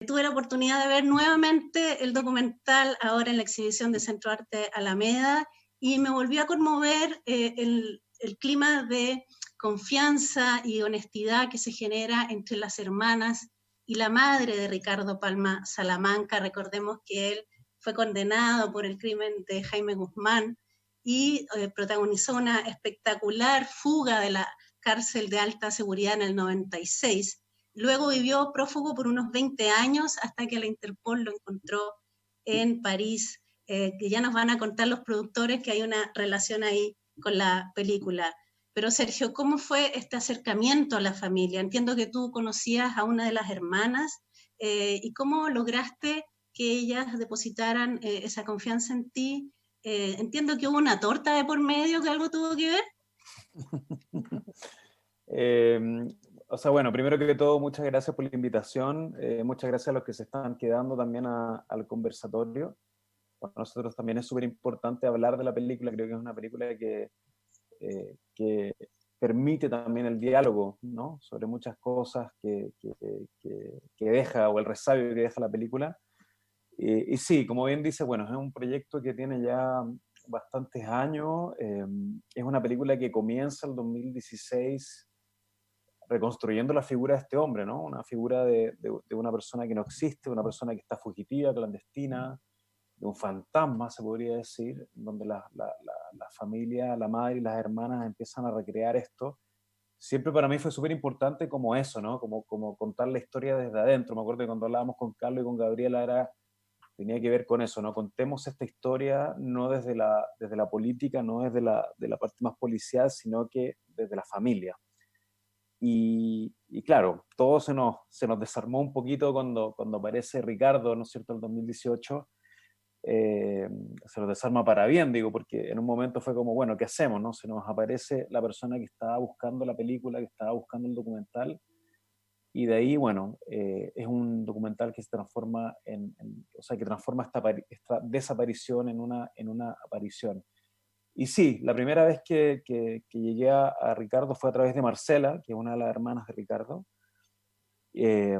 tuve la oportunidad de ver nuevamente el documental ahora en la exhibición de Centro Arte Alameda y me volvió a conmover el clima de confianza y honestidad que se genera entre las hermanas y la madre de Ricardo Palma Salamanca. Recordemos que él fue condenado por el crimen de Jaime Guzmán y protagonizó una espectacular fuga de la cárcel de alta seguridad en el 96. Luego vivió prófugo por unos 20 años hasta que la Interpol lo encontró en París, que ya nos van a contar los productores que hay una relación ahí con la película. Pero Sergio, ¿cómo fue este acercamiento a la familia? Entiendo que tú conocías a una de las hermanas y cómo lograste que ellas depositaran esa confianza en ti. Entiendo que hubo una torta de por medio que algo tuvo que ver. Eh, o sea, bueno, primero que todo, muchas gracias por la invitación. Muchas gracias a los que se están quedando también al conversatorio. Para nosotros también es súper importante hablar de la película. Creo que es una película que permite también el diálogo, ¿no? Sobre muchas cosas que deja, o el resabio que deja la película. Y sí, como bien dice, bueno, es un proyecto que tiene ya bastantes años. Es una película que comienza el 2016 reconstruyendo la figura de este hombre, ¿no? Una figura de una persona que no existe, una persona que está fugitiva, clandestina, de un fantasma, se podría decir, donde la familia, la madre y las hermanas empiezan a recrear esto. Siempre para mí fue súper importante como eso, ¿no? Como contar la historia desde adentro. Me acuerdo que cuando hablábamos con Carlos y con Gabriela tenía que ver con eso, ¿no? Contemos esta historia no desde la política, no desde de la parte más policial, sino que desde la familia. Y claro, todo se nos desarmó un poquito cuando aparece Ricardo, ¿no es cierto?, el 2018. Se nos desarma para bien, digo, porque en un momento fue como, bueno, ¿qué hacemos, no? Se nos aparece la persona que estaba buscando la película, que estaba buscando el documental, y de ahí, bueno, es un documental que se transforma o sea, que transforma esta desaparición en una aparición. Y sí, la primera vez que llegué a Ricardo fue a través de Marcela, que es una de las hermanas de Ricardo, eh,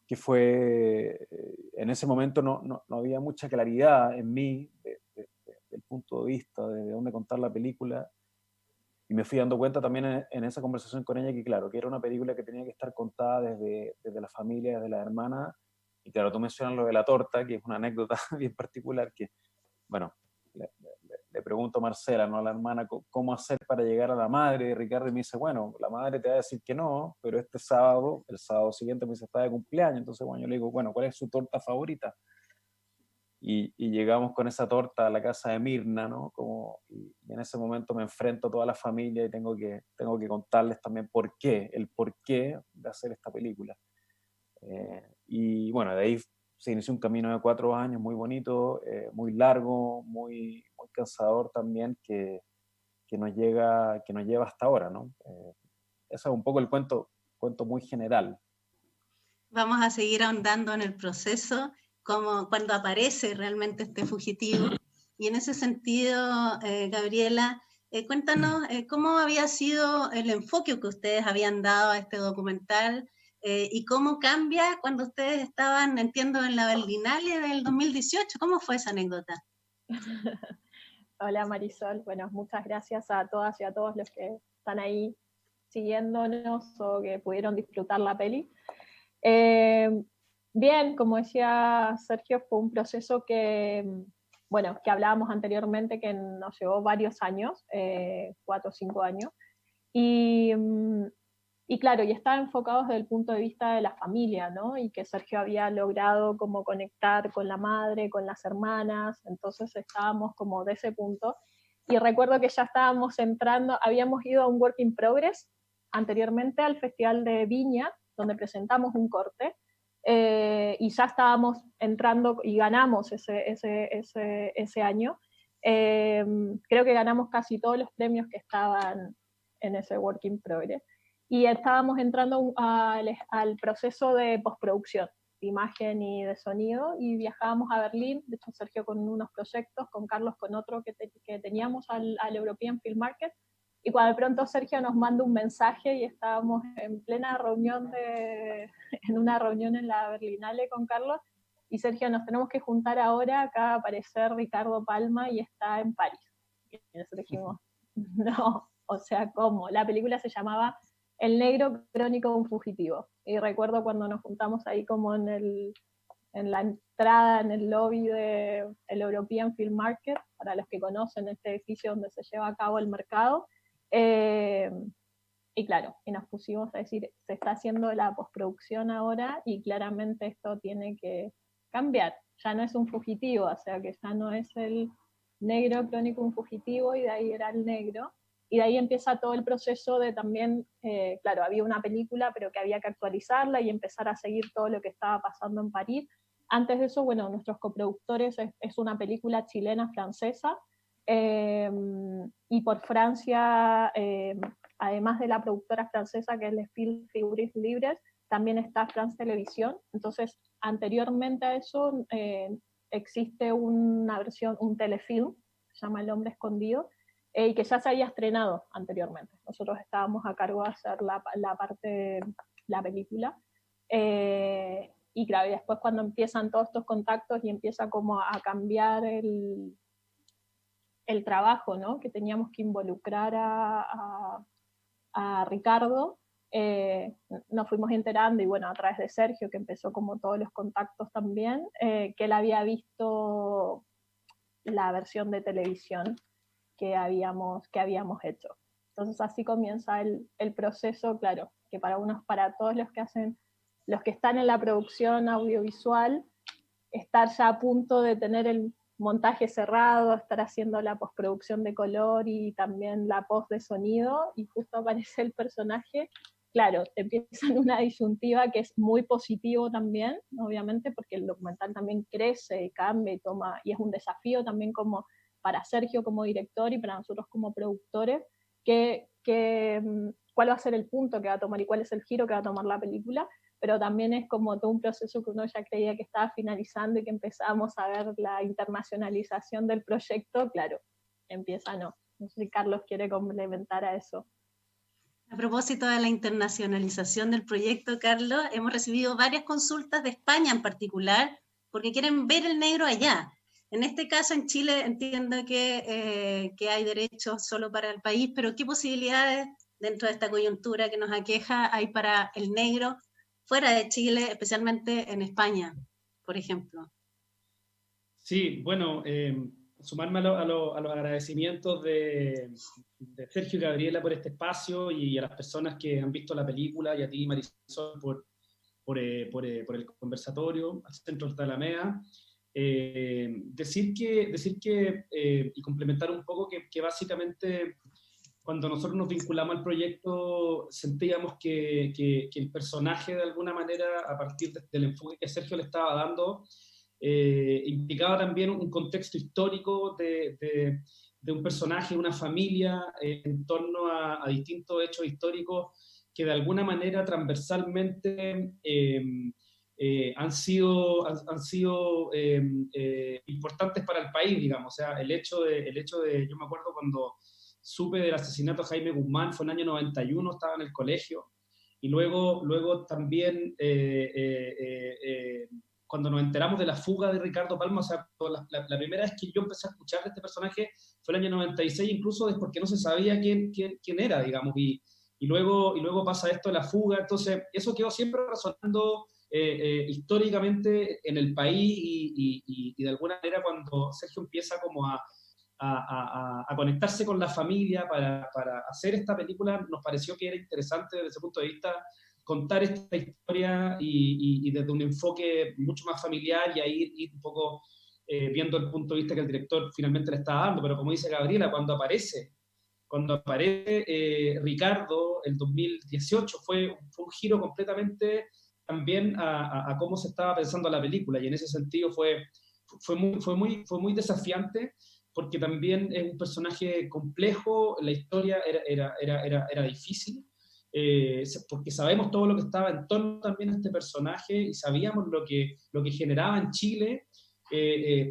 que fue, en ese momento no había mucha claridad en mí del punto de vista de dónde contar la película, y me fui dando cuenta también en esa conversación con ella que, claro, que era una película que tenía que estar contada desde la familia, desde la hermana, y claro, tú mencionas lo de la torta, que es una anécdota bien particular, que, bueno, le pregunto a Marcela, ¿no?, a la hermana, cómo hacer para llegar a la madre de Ricardo, y me dice, bueno, la madre te va a decir que no, pero este sábado, el sábado siguiente me dice, está de cumpleaños, entonces, bueno, yo le digo, bueno, ¿cuál es su torta favorita? Y llegamos con esa torta a la casa de Mirna, ¿no? Y en ese momento me enfrento a toda la familia y tengo que contarles también el porqué de hacer esta película. Y bueno, de ahí se inició un camino de 4 años muy bonito, muy largo, muy cansador también, que nos lleva hasta ahora, ¿no? Ese es un poco el cuento muy general. Vamos a seguir ahondando en el proceso, como cuando aparece realmente este fugitivo. Y en ese sentido, Gabriela, cuéntanos cómo había sido el enfoque que ustedes habían dado a este documental y cómo cambia cuando ustedes estaban, entiendo, en la Berlinale del 2018. ¿Cómo fue esa anécdota? Hola Marisol, bueno, muchas gracias a todas y a todos los que están ahí siguiéndonos o que pudieron disfrutar la peli. Bien, como decía Sergio, fue un proceso bueno, que hablábamos anteriormente, que nos llevó varios años, 4 o 5 años, y, y claro, y estaba enfocado desde el punto de vista de la familia, ¿no? Y que Sergio había logrado como conectar con la madre, con las hermanas, entonces estábamos como de ese punto. Y recuerdo que ya estábamos entrando, habíamos ido a un work in progress anteriormente al Festival de Viña, donde presentamos un corte, y ya estábamos entrando y ganamos ese año. Creo que ganamos casi todos los premios que estaban en ese work in progress. Y estábamos entrando al proceso de postproducción, de imagen y de sonido, y viajábamos a Berlín, de hecho Sergio con unos proyectos, con Carlos con otro que teníamos al European Film Market, y cuando de pronto Sergio nos manda un mensaje y estábamos en plena reunión en una reunión en la Berlinale con Carlos, y Sergio, nos tenemos que juntar ahora, acá va a aparecer Ricardo Palma y está en París. Y nosotros dijimos, no, o sea, ¿cómo? La película se llamaba El negro crónico de un fugitivo, y recuerdo cuando nos juntamos ahí como en la entrada, en el lobby del European Film Market, para los que conocen este edificio donde se lleva a cabo el mercado, y claro, y nos pusimos a decir, se está haciendo la postproducción ahora y claramente esto tiene que cambiar, ya no es un fugitivo, o sea que ya no es el negro crónico un fugitivo, y de ahí era el negro, y de ahí empieza todo el proceso de también, claro, había una película, pero que había que actualizarla y empezar a seguir todo lo que estaba pasando en París. Antes de eso, bueno, nuestros coproductores es una película chilena-francesa, y por Francia, además de la productora francesa que es Les Films Figures Libres, también está France Televisión. Entonces, anteriormente a eso, existe una versión, un telefilm, se llama El Hombre Escondido, y que ya se había estrenado anteriormente. Nosotros estábamos a cargo de hacer la parte de la película. Y claro, y después cuando empiezan todos estos contactos y empieza como a cambiar el trabajo, ¿no? Que teníamos que involucrar a Ricardo, nos fuimos enterando, y bueno, a través de Sergio, que empezó como todos los contactos también, que él había visto la versión de televisión que habíamos hecho. Entonces así comienza el proceso, claro, que para todos los que están en la producción audiovisual, estar ya a punto de tener el montaje cerrado, estar haciendo la postproducción de color y también la post de sonido, y justo aparece el personaje, claro, te empiezan una disyuntiva que es muy positivo también, obviamente, porque el documental también crece, cambia y toma, y es un desafío también como para Sergio como director y para nosotros como productores, cuál va a ser el punto que va a tomar y cuál es el giro que va a tomar la película, pero también es como todo un proceso que uno ya creía que estaba finalizando y que empezamos a ver la internacionalización del proyecto, claro, empieza no. No sé si Carlos quiere complementar a eso. A propósito de la internacionalización del proyecto, Carlos, hemos recibido varias consultas de España en particular, porque quieren ver el negro allá. En este caso, en Chile, entiendo que hay derechos solo para el país, pero ¿qué posibilidades dentro de esta coyuntura que nos aqueja hay para el negro fuera de Chile, especialmente en España, por ejemplo? Sí, bueno, sumarme a los agradecimientos de Sergio y Gabriela por este espacio, y a las personas que han visto la película, y a ti, Marisol, por el conversatorio, al Centro de Alameda. Decir que y complementar un poco que básicamente cuando nosotros nos vinculamos al proyecto sentíamos que el personaje de alguna manera, a partir del enfoque que Sergio le estaba dando, implicaba también un contexto histórico de un personaje, una familia, en torno a distintos hechos históricos que de alguna manera transversalmente han sido importantes para el país, digamos. O sea, el hecho de, yo me acuerdo cuando supe del asesinato de Jaime Guzmán, fue en el año 91, estaba en el colegio, y luego también cuando nos enteramos de la fuga de Ricardo Palma, o sea, la primera vez que yo empecé a escuchar de este personaje fue el año 96, incluso es porque no se sabía quién era, digamos, y luego pasa esto de la fuga, entonces eso quedó siempre resonando históricamente en el país, y de alguna manera cuando Sergio empieza como a conectarse con la familia para hacer esta película, nos pareció que era interesante desde ese punto de vista contar esta historia y desde un enfoque mucho más familiar, y ahí ir un poco viendo el punto de vista que el director finalmente le está dando. Pero como dice Gabriela, cuando aparece Ricardo, el 2018, fue un giro completamente también a cómo se estaba pensando la película, y en ese sentido fue muy desafiante, porque también es un personaje complejo, la historia era difícil, porque sabemos todo lo que estaba en torno también a este personaje, y sabíamos lo que generaba en Chile,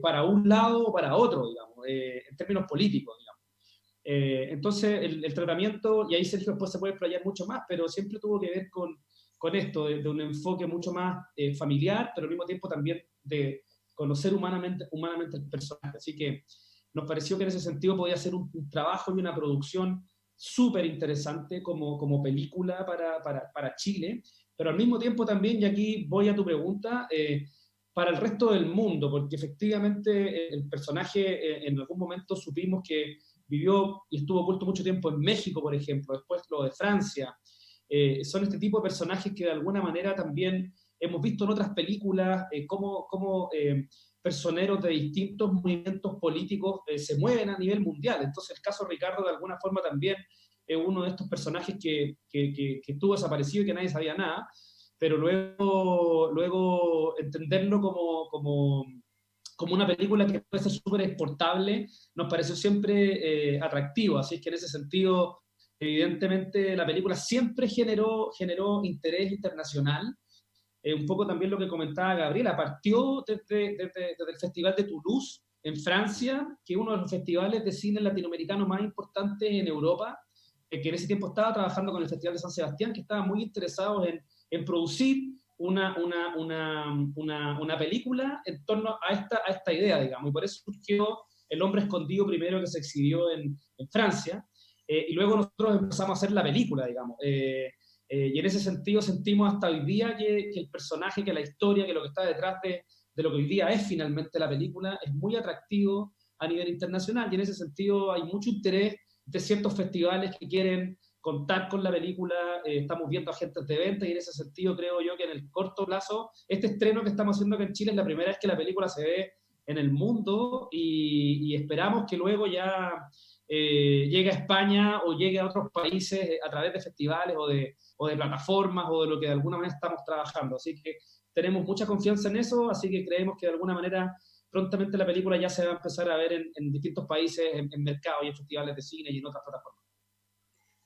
para un lado o para otro, digamos, en términos políticos, digamos. Entonces, el tratamiento, y ahí Sergio después se puede explayar mucho más, pero siempre tuvo que ver con esto, de un enfoque mucho más familiar, pero al mismo tiempo también de conocer humanamente el personaje. Así que nos pareció que en ese sentido podía ser un trabajo y una producción súper interesante como película para Chile, pero al mismo tiempo también, y aquí voy a tu pregunta, para el resto del mundo, porque efectivamente el personaje en algún momento supimos que vivió y estuvo oculto mucho tiempo en México, por ejemplo, después lo de Francia. Son este tipo de personajes que de alguna manera también hemos visto en otras películas, cómo personeros de distintos movimientos políticos se mueven a nivel mundial. Entonces el caso Ricardo de alguna forma también es uno de estos personajes que estuvo desaparecido y que nadie sabía nada, pero luego entenderlo como una película que puede ser súper exportable, nos pareció siempre atractivo. Así que en ese sentido, evidentemente, la película siempre generó interés internacional. Un poco también lo que comentaba Gabriela, partió desde el Festival de Toulouse, en Francia, que es uno de los festivales de cine latinoamericano más importantes en Europa, que en ese tiempo estaba trabajando con el Festival de San Sebastián, que estaban muy interesados en producir una película en torno a esta idea, digamos, y por eso surgió El hombre escondido primero, que se exhibió en Francia, y luego nosotros empezamos a hacer la película, digamos. Y en ese sentido sentimos hasta hoy día que el personaje, que la historia, que lo que está detrás de lo que hoy día es finalmente la película, es muy atractivo a nivel internacional, y en ese sentido hay mucho interés de ciertos festivales que quieren contar con la película. Estamos viendo agentes de venta, y en ese sentido creo yo que en el corto plazo, este estreno que estamos haciendo acá en Chile es la primera vez que la película se ve en el mundo, y esperamos que luego ya llegue a España o llegue a otros países a través de festivales o de plataformas o de lo que de alguna manera estamos trabajando. Así que tenemos mucha confianza en eso, así que creemos que de alguna manera prontamente la película ya se va a empezar a ver en distintos países, en mercados y en festivales de cine y en otras plataformas.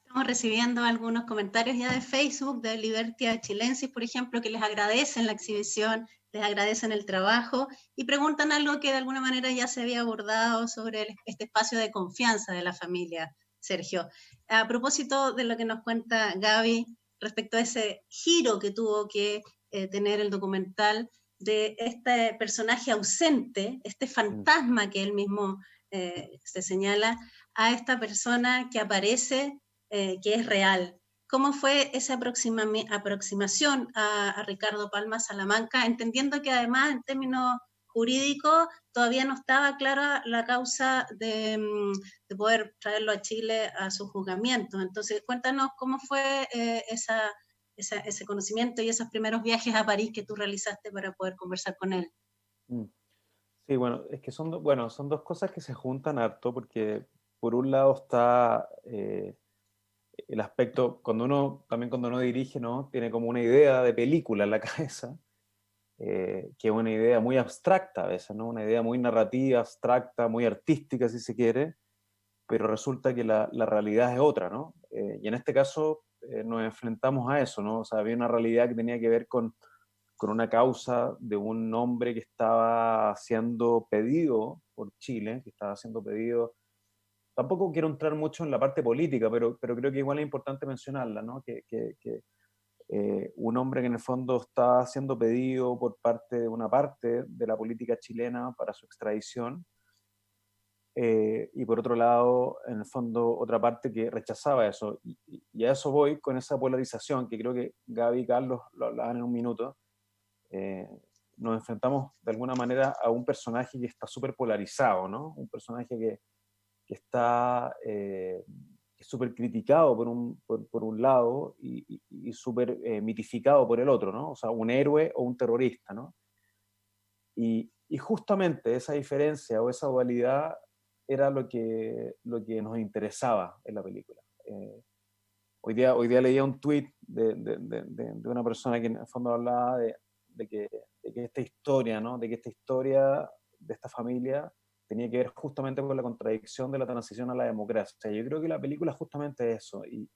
Estamos recibiendo algunos comentarios ya de Facebook, de Libertia Chilensis, por ejemplo, que les agradecen la exhibición, les agradecen el trabajo y preguntan algo que de alguna manera ya se había abordado sobre este espacio de confianza de la familia, Sergio. A propósito de lo que nos cuenta Gaby respecto a ese giro que tuvo que tener el documental de este personaje ausente, este fantasma que él mismo se señala, a esta persona que aparece, que es real. ¿Cómo fue esa aproximación a Ricardo Palma Salamanca, entendiendo que además en términos jurídicos todavía no estaba clara la causa de poder traerlo a Chile a su juzgamiento? Entonces, cuéntanos cómo fue ese conocimiento y esos primeros viajes a París que tú realizaste para poder conversar con él. Sí, bueno, es que son dos cosas que se juntan harto, porque por un lado está el aspecto, cuando uno dirige, ¿no? Tiene como una idea de película en la cabeza, que es una idea muy abstracta a veces, ¿no? Una idea muy narrativa, abstracta, muy artística, si se quiere, pero resulta que la realidad es otra, ¿no? Y en este caso nos enfrentamos a eso, ¿no? O sea, había una realidad que tenía que ver con una causa de un hombre que estaba siendo pedido por Chile, que estaba siendo pedido. Tampoco quiero entrar mucho en la parte política, pero creo que igual es importante mencionarla, ¿no? Que un hombre que en el fondo está siendo pedido por una parte de la política chilena para su extradición, y por otro lado, en el fondo, otra parte que rechazaba eso. Y a eso voy con esa polarización, que creo que Gaby y Carlos lo hablaban en un minuto. Nos enfrentamos de alguna manera a un personaje que está súper polarizado, ¿no? Un personaje que está súper criticado por un lado y súper mitificado por el otro, ¿no? O sea, un héroe o un terrorista, ¿no? Y justamente esa diferencia o esa dualidad era lo que nos interesaba en la película. Hoy día leía un tuit de una persona que en el fondo hablaba de que esta historia, ¿no? De que esta historia de esta familia tenía que ver justamente con la contradicción de la transición a la democracia. Yo creo que la película es justamente eso. Y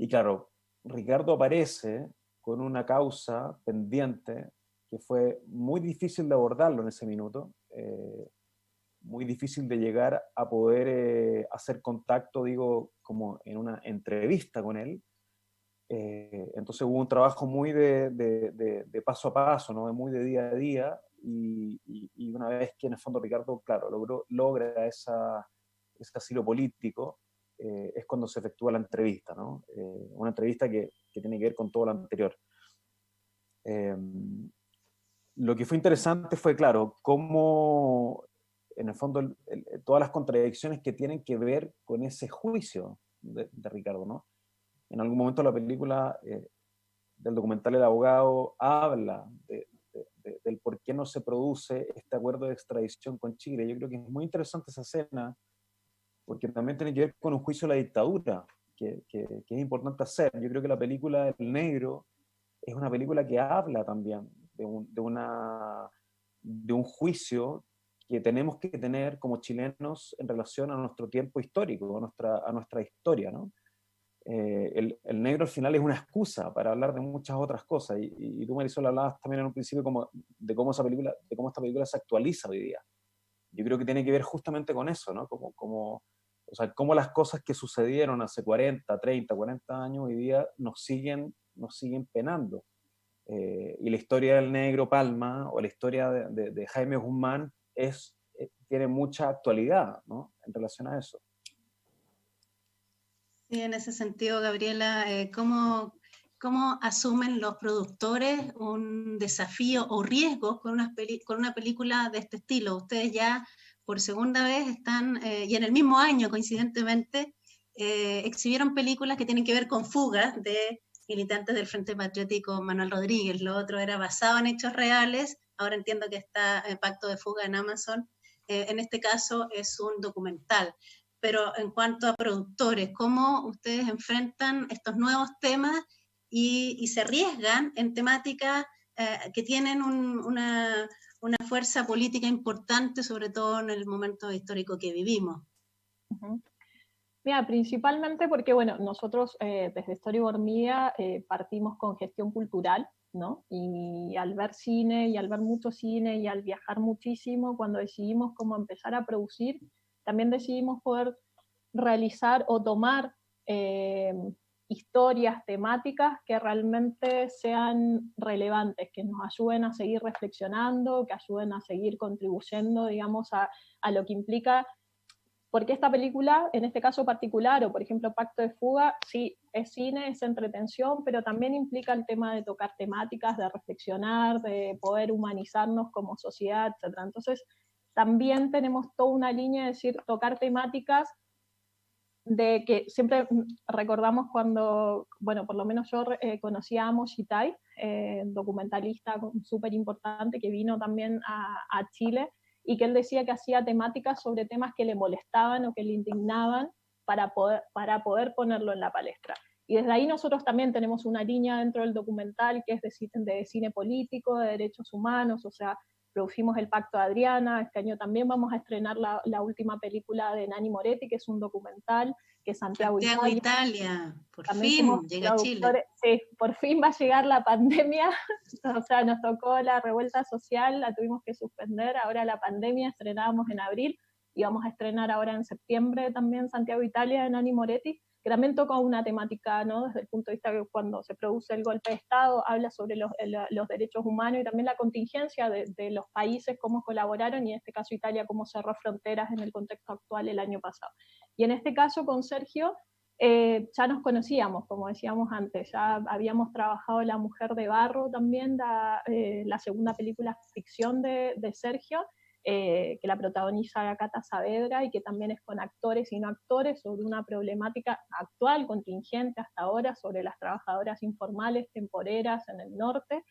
claro, Ricardo aparece con una causa pendiente que fue muy difícil de abordarlo en ese minuto. muy difícil de llegar a poder hacer contacto, digo, como en una entrevista con él. Entonces hubo un trabajo muy de paso a paso, ¿no? Muy de día a día, y una vez que en el fondo Ricardo, claro, logra ese asilo político, es cuando se efectúa la entrevista, ¿no? Una entrevista que tiene que ver con todo lo anterior. Lo que fue interesante fue, claro, cómo en el fondo todas las contradicciones que tienen que ver con ese juicio de Ricardo, ¿no? En algún momento la película del documental El Abogado habla del por qué no se produce este acuerdo de extradición con Chile. Yo creo que es muy interesante esa escena, porque también tiene que ver con un juicio de la dictadura, que es importante hacer. Yo creo que la película El Negro es una película que habla también de un juicio que tenemos que tener como chilenos en relación a nuestro tiempo histórico, a nuestra historia, ¿no? El negro al final es una excusa para hablar de muchas otras cosas, y tú, Marisol, hablabas también en un principio de cómo esta película se actualiza hoy día. Yo creo que tiene que ver justamente con eso, ¿no? O sea, cómo las cosas que sucedieron hace 40, 30, 40 años hoy día nos siguen penando. Y la historia del negro Palma o la historia de Jaime Guzmán tiene mucha actualidad, ¿no? En relación a eso. Sí, en ese sentido, Gabriela, ¿cómo asumen los productores un desafío o riesgos con una película de este estilo? Ustedes ya por segunda vez están, y en el mismo año, coincidentemente, exhibieron películas que tienen que ver con fugas de militantes del Frente Patriótico Manuel Rodríguez. Lo otro era basado en hechos reales. Ahora entiendo que está Pacto de Fuga en Amazon. En este caso es un documental. Pero en cuanto a productores, ¿cómo ustedes enfrentan estos nuevos temas y se arriesgan en temáticas que tienen una fuerza política importante, sobre todo en el momento histórico que vivimos? Uh-huh. Mira, principalmente porque, bueno, nosotros desde Storyboard Media partimos con gestión cultural, ¿no? Y al ver cine, y al ver mucho cine, y al viajar muchísimo, cuando decidimos cómo empezar a producir, también decidimos poder realizar o tomar historias temáticas que realmente sean relevantes, que nos ayuden a seguir reflexionando, que ayuden a seguir contribuyendo, digamos, a lo que implica. Porque esta película, en este caso particular, o por ejemplo Pacto de Fuga, sí, es cine, es entretención, pero también implica el tema de tocar temáticas, de reflexionar, de poder humanizarnos como sociedad, etc. Entonces, también tenemos toda una línea de decir, tocar temáticas de que siempre recordamos cuando, bueno, por lo menos yo conocí a Amos Shitai, documentalista súper importante que vino también a Chile, y que él decía que hacía temáticas sobre temas que le molestaban o que le indignaban para poder ponerlo en la palestra. Y desde ahí nosotros también tenemos una línea dentro del documental que es de cine político, de derechos humanos, o sea, producimos El Pacto de Adriana, este año también vamos a estrenar la última película de Nanni Moretti, que es un documental, que es Santiago Italia. Por también fin llega a Chile. Sí, por fin va a llegar la pandemia, o sea, nos tocó la revuelta social, la tuvimos que suspender, ahora la pandemia, estrenábamos en abril, y vamos a estrenar ahora en septiembre también Santiago Italia de Nanni Moretti, que también toca una temática, ¿no? Desde el punto de vista que cuando se produce el golpe de Estado, habla sobre los derechos humanos y también la contingencia de los países, cómo colaboraron, y en este caso Italia, cómo cerró fronteras en el contexto actual el año pasado. Y en este caso con Sergio, ya nos conocíamos, como decíamos antes, ya habíamos trabajado La Mujer de Barro también, la segunda película ficción de Sergio, que la protagoniza Cata Saavedra y que también es con actores y no actores sobre una problemática actual, contingente hasta ahora, sobre las trabajadoras informales temporeras en el norte,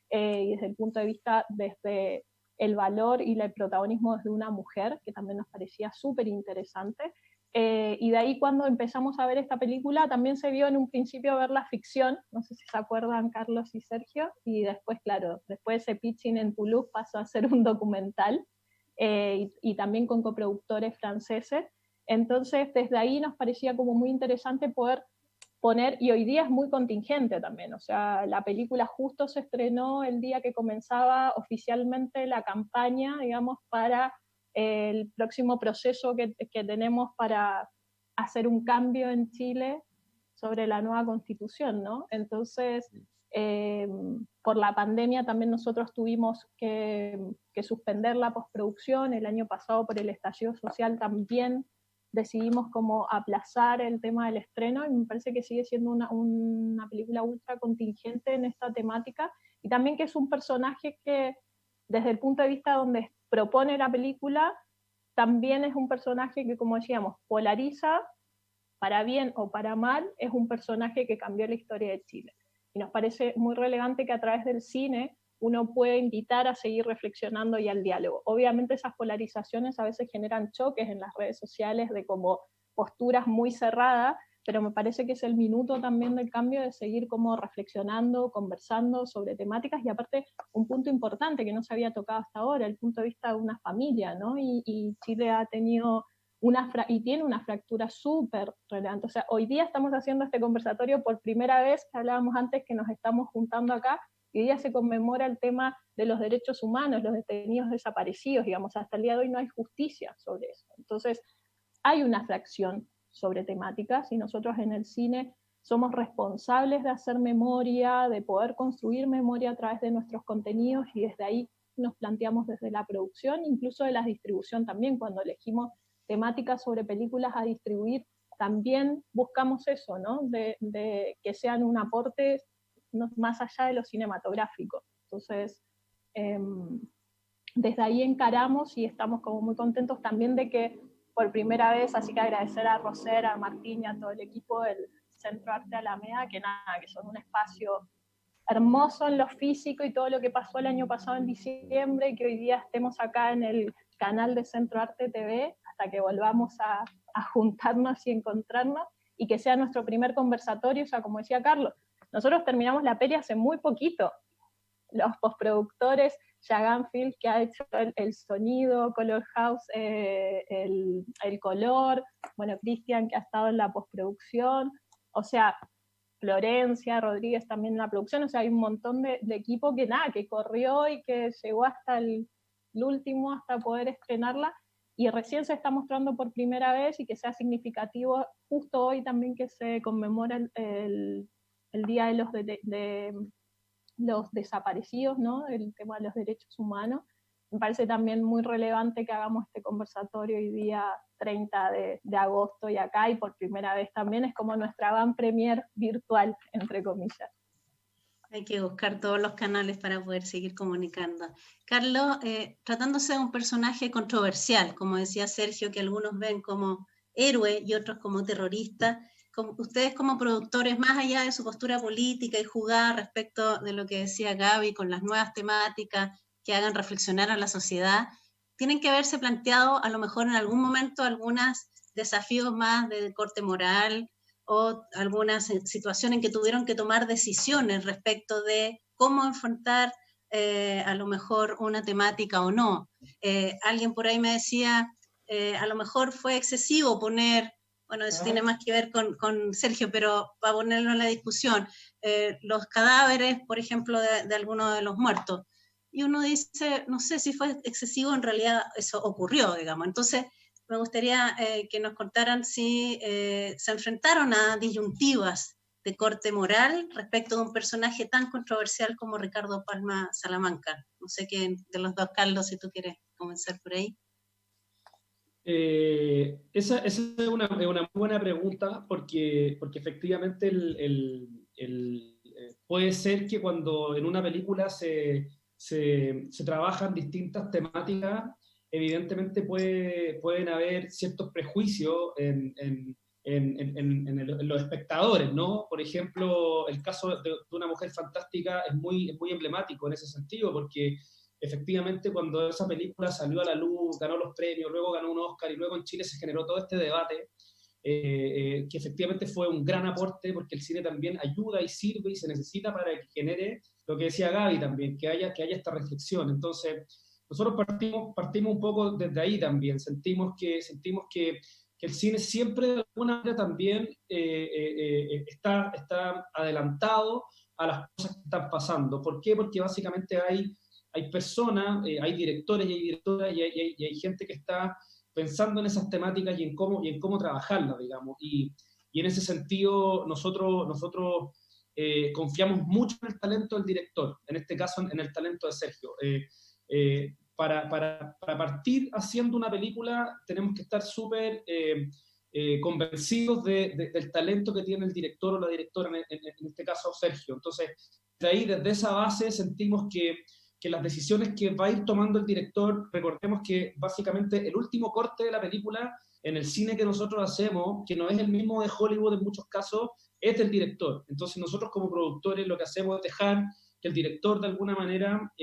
y desde el punto de vista desde el valor y el protagonismo desde una mujer, que también nos parecía súper interesante. Y de ahí cuando empezamos a ver esta película también se vio en un principio ver la ficción, no sé si se acuerdan Carlos y Sergio, y después, claro, después ese pitching en Toulouse pasó a ser un documental, y también con coproductores franceses. Entonces desde ahí nos parecía como muy interesante poder poner, y hoy día es muy contingente también, o sea, la película justo se estrenó el día que comenzaba oficialmente la campaña, digamos, para el próximo proceso que tenemos para hacer un cambio en Chile sobre la nueva constitución, ¿no? Entonces, por la pandemia también nosotros tuvimos que suspender la postproducción. El año pasado, por el estallido social, también decidimos como aplazar el tema del estreno, y me parece que sigue siendo una película ultra contingente en esta temática, y también que es un personaje que, desde el punto de vista donde propone la película, también es un personaje que, como decíamos, polariza, para bien o para mal, es un personaje que cambió la historia de Chile. Y nos parece muy relevante que a través del cine uno puede invitar a seguir reflexionando y al diálogo. Obviamente esas polarizaciones a veces generan choques en las redes sociales de como posturas muy cerradas, pero me parece que es el minuto también del cambio, de seguir como reflexionando, conversando sobre temáticas, y aparte un punto importante que no se había tocado hasta ahora, el punto de vista de una familia, ¿no? Y Chile ha tenido y tiene una fractura súper relevante. O sea, hoy día estamos haciendo este conversatorio por primera vez, que hablábamos antes que nos estamos juntando acá, y hoy día se conmemora el tema de los derechos humanos, los detenidos desaparecidos, digamos, hasta el día de hoy no hay justicia sobre eso. Entonces, hay una fracción sobre temáticas, y nosotros en el cine somos responsables de hacer memoria, de poder construir memoria a través de nuestros contenidos, y desde ahí nos planteamos desde la producción, incluso de la distribución también, cuando elegimos temáticas sobre películas a distribuir, también buscamos eso, ¿no? De que sean un aporte más allá de lo cinematográfico. Entonces, desde ahí encaramos, y estamos como muy contentos también de que por primera vez, así que agradecer a Roser, a Martín y a todo el equipo del Centro Arte Alameda, que son un espacio hermoso en lo físico, y todo lo que pasó el año pasado en diciembre, y que hoy día estemos acá en el canal de Centro Arte TV, hasta que volvamos a juntarnos y encontrarnos, y que sea nuestro primer conversatorio. O sea, como decía Carlos, nosotros terminamos la peli hace muy poquito. Los postproductores, Jagan Film, que ha hecho el sonido, Color House, el color, bueno, Cristian, que ha estado en la postproducción, o sea, Florencia, Rodríguez también en la producción. O sea, hay un montón de equipo que corrió y que llegó hasta el último, hasta poder estrenarla, y recién se está mostrando por primera vez, y que sea significativo justo hoy también, que se conmemora el Día de los Desaparecidos, ¿no? El tema de los derechos humanos. Me parece también muy relevante que hagamos este conversatorio hoy día 30 de agosto, y acá, y por primera vez también es como nuestra van premier virtual, entre comillas. Hay que buscar todos los canales para poder seguir comunicando. Carlos, tratándose de un personaje controversial, como decía Sergio, que algunos ven como héroe y otros como terrorista, ustedes como productores, más allá de su postura política y jugada respecto de lo que decía Gaby, con las nuevas temáticas que hagan reflexionar a la sociedad, tienen que haberse planteado a lo mejor en algún momento algunos desafíos más de corte moral, o algunas situaciones en que tuvieron que tomar decisiones respecto de cómo enfrentar a lo mejor una temática o no. Alguien por ahí me decía, a lo mejor fue excesivo poner, bueno, eso tiene más que ver con Sergio, pero para ponerlo en la discusión, los cadáveres, por ejemplo, de algunos de los muertos. Y uno dice, no sé si fue excesivo, en realidad eso ocurrió, digamos. Entonces, me gustaría que nos contaran si se enfrentaron a disyuntivas de corte moral respecto de un personaje tan controversial como Ricardo Palma Salamanca. No sé quién de los dos, Carlos, si tú quieres comenzar por ahí. Esa es una muy buena pregunta, porque efectivamente puede ser que cuando en una película se trabajan distintas temáticas, evidentemente pueden haber ciertos prejuicios en los espectadores, ¿no? Por ejemplo, el caso de Una Mujer Fantástica es muy emblemático en ese sentido, porque efectivamente cuando esa película salió a la luz, ganó los premios, luego ganó un Oscar, y luego en Chile se generó todo este debate, que efectivamente fue un gran aporte, porque el cine también ayuda y sirve y se necesita para que genere lo que decía Gaby también, que haya esta reflexión. Entonces, nosotros partimos un poco desde ahí también. Sentimos que el cine siempre de alguna manera también está adelantado a las cosas que están pasando. ¿Por qué? Porque básicamente hay hay personas, hay directores y hay directoras y hay gente que está pensando en esas temáticas y en cómo trabajarlas, digamos. Y en ese sentido, nosotros confiamos mucho en el talento del director, en este caso en el talento de Sergio. Para partir haciendo una película tenemos que estar súper convencidos del talento que tiene el director o la directora, en este caso Sergio. Entonces, de ahí, desde esa base, sentimos que las decisiones que va a ir tomando el director, recordemos que básicamente el último corte de la película en el cine que nosotros hacemos, que no es el mismo de Hollywood en muchos casos, es del director. Entonces nosotros como productores lo que hacemos es dejar que el director de alguna manera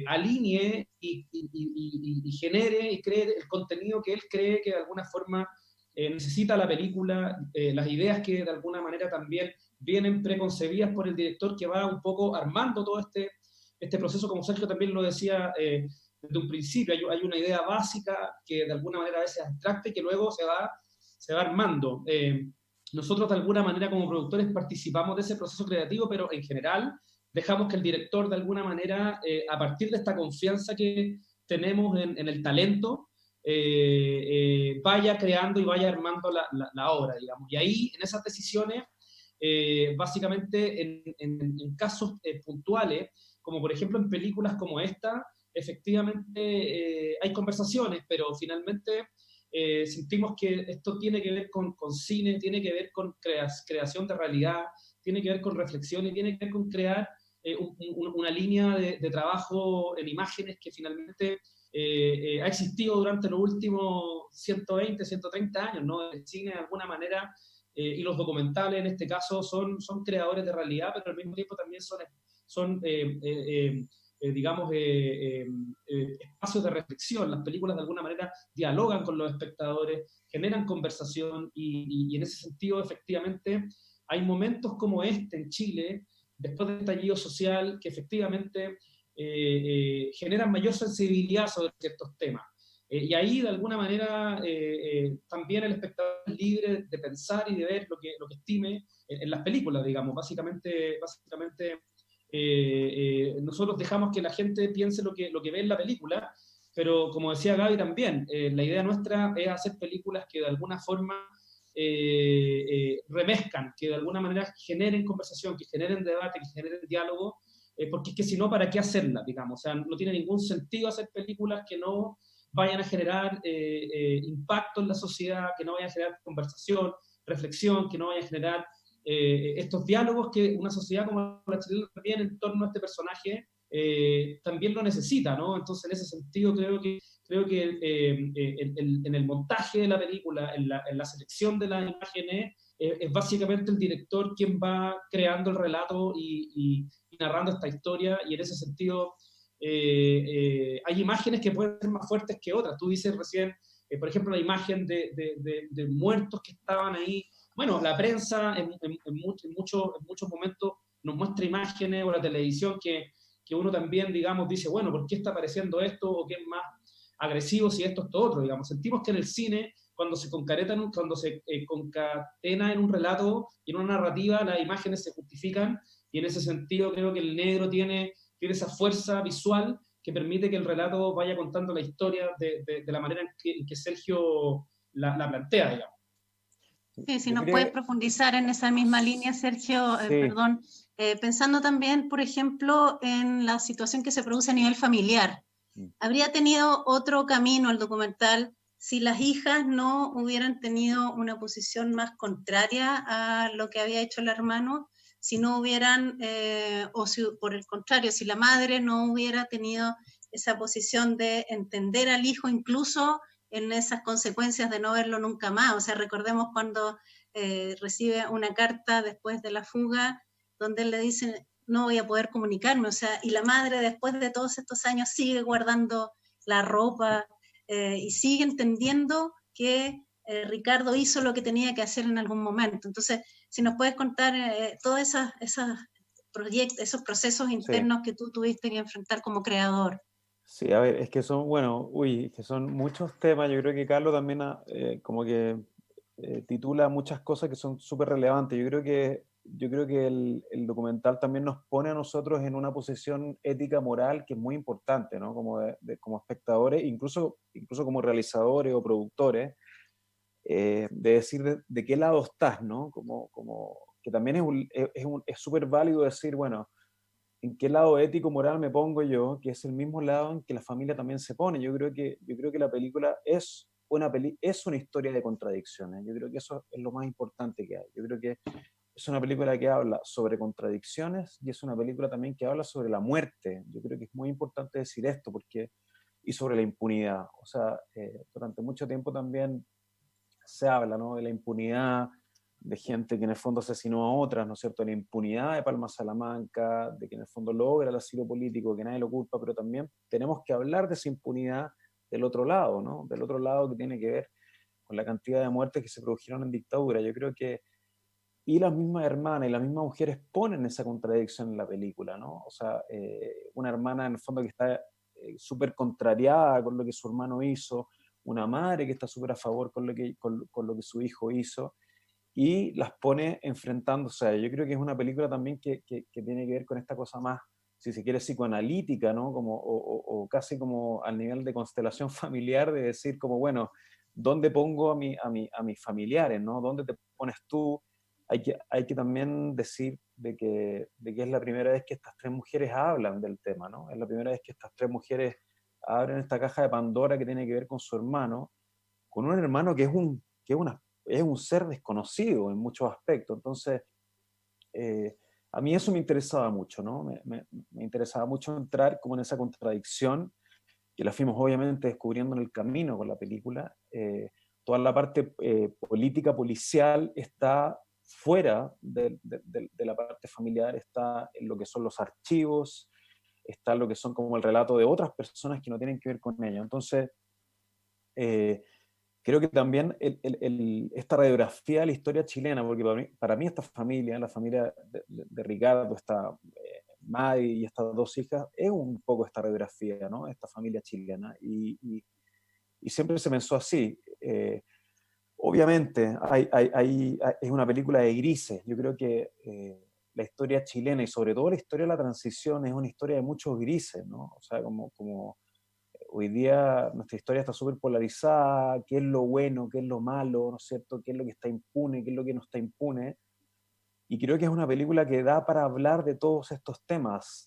alinee y genere y cree el contenido que él cree que de alguna forma necesita la película, las ideas que de alguna manera también vienen preconcebidas por el director, que va un poco armando todo este proceso, como Sergio también lo decía desde un principio. Hay una idea básica que de alguna manera a veces es abstracta y que luego se va armando. Nosotros de alguna manera como productores participamos de ese proceso creativo, pero en general dejamos que el director de alguna manera, a partir de esta confianza que tenemos en el talento, vaya creando y vaya armando la obra, digamos. Y ahí, en esas decisiones, básicamente en casos puntuales, como por ejemplo en películas como esta, efectivamente hay conversaciones, pero finalmente sentimos que esto tiene que ver con cine, tiene que ver con creación de realidad, tiene que ver con reflexión y tiene que ver con crear una línea de trabajo en imágenes que finalmente ha existido durante los últimos 120, 130 años, ¿no? El cine de alguna manera y los documentales en este caso son creadores de realidad, pero al mismo tiempo también son digamos, espacios de reflexión. Las películas de alguna manera dialogan con los espectadores, generan conversación y en ese sentido efectivamente hay momentos como este en Chile, después del estallido social, que efectivamente generan mayor sensibilidad sobre ciertos temas. Y ahí, de alguna manera, también el espectador es libre de pensar y de ver lo que estime en las películas, digamos. Básicamente nosotros dejamos que la gente piense lo que ve en la película, pero como decía Gaby también, la idea nuestra es hacer películas que de alguna forma remezcan, que de alguna manera generen conversación, que generen debate, que generen diálogo, porque es que si no, ¿para qué hacerlas, digamos? O sea, no tiene ningún sentido hacer películas que no vayan a generar impacto en la sociedad, que no vayan a generar conversación, reflexión, que no vayan a generar estos diálogos que una sociedad como la chilena también en torno a este personaje también lo necesita, ¿no? Entonces, en ese sentido, creo que en el montaje de la película, en la selección de las imágenes, es básicamente el director quien va creando el relato y narrando esta historia, y en ese sentido hay imágenes que pueden ser más fuertes que otras. Tú dices recién, por ejemplo, la imagen de muertos que estaban ahí. Bueno, la prensa en muchos momentos nos muestra imágenes, o la televisión que uno también, digamos, dice, bueno, ¿por qué está apareciendo esto? ¿O qué es más agresivo si esto otro? Digamos, sentimos que en el cine, cuando se concatena en un relato y en una narrativa, las imágenes se justifican, y en ese sentido creo que el negro tiene esa fuerza visual que permite que el relato vaya contando la historia de la manera en que Sergio la plantea, digamos. Sí, si nos puedes profundizar en esa misma línea, Sergio, Sí. perdón, pensando también, por ejemplo, en la situación que se produce a nivel familiar. ¿Habría tenido otro camino el documental si las hijas no hubieran tenido una posición más contraria a lo que había hecho el hermano? Si no hubieran, o si por el contrario, si la madre no hubiera tenido esa posición de entender al hijo incluso en esas consecuencias de no verlo nunca más. O sea, recordemos cuando recibe una carta después de la fuga, donde él le dice, no voy a poder comunicarme, o sea, y la madre después de todos estos años sigue guardando la ropa y sigue entendiendo que Ricardo hizo lo que tenía que hacer en algún momento. Entonces, si nos puedes contar todos esos procesos internos que tú tuviste que enfrentar como creador. Sí, a ver, es que son, bueno, es que son muchos temas. Yo creo que Carlos también como que titula muchas cosas que son súper relevantes. Yo creo que yo creo que el documental también nos pone a nosotros en una posición ética, moral, que es muy importante, ¿no? Como, como espectadores, incluso como realizadores o productores, de decir de qué lado estás, ¿no? Que también es súper válido decir, bueno, en qué lado ético, moral me pongo yo, que es el mismo lado en que la familia también se pone. Yo creo que la película es es una historia de contradicciones. Yo creo que eso es lo más importante que hay. Yo creo que es una película que habla sobre contradicciones y es una película también que habla sobre la muerte. Yo creo que es muy importante decir esto y sobre la impunidad. O sea, durante mucho tiempo también se habla, ¿no? De la impunidad, de gente que en el fondo asesinó a otras, ¿no es cierto? La impunidad de Palma Salamanca, de que en el fondo logra el asilo político, que nadie lo culpa, pero también tenemos que hablar de esa impunidad del otro lado, ¿no? Del otro lado que tiene que ver con la cantidad de muertes que se produjeron en dictadura. Yo creo que y las mismas hermanas y las mismas mujeres ponen esa contradicción en la película, ¿no? O sea, una hermana en el fondo que está súper contrariada con lo que su hermano hizo, una madre que está súper a favor con lo que su hijo hizo, y las pone enfrentándose. Yo creo que es una película también que tiene que ver con esta cosa más, si se quiere, psicoanalítica, ¿no? O casi como al nivel de constelación familiar, de decir como, bueno, ¿dónde pongo a mis familiares, ¿no? ¿Dónde te pones tú? Hay que también decir de que es la primera vez que estas tres mujeres hablan del tema, ¿no? Es la primera vez que estas tres mujeres abren esta caja de Pandora que tiene que ver con su hermano, con un hermano es un ser desconocido en muchos aspectos. Entonces, a mí eso me interesaba mucho, ¿no? Me interesaba mucho entrar como en esa contradicción, que la fuimos obviamente descubriendo en el camino con la película. Toda la parte política, policial, está fuera de la parte familiar, está en lo que son los archivos, está en lo que son como el relato de otras personas que no tienen que ver con ello. Entonces, creo que también esta radiografía de la historia chilena, porque para mí esta familia, la familia de Ricardo, esta Madi y estas dos hijas, es un poco esta radiografía, ¿no? Esta familia chilena. Y siempre se pensó así. Obviamente, es una película de grises. Yo creo que la historia chilena y sobre todo la historia de la transición es una historia de muchos grises, ¿no? O sea, como hoy día nuestra historia está súper polarizada, qué es lo bueno, qué es lo malo, ¿no es cierto? ¿Qué es lo que está impune, qué es lo que no está impune? Y creo que es una película que da para hablar de todos estos temas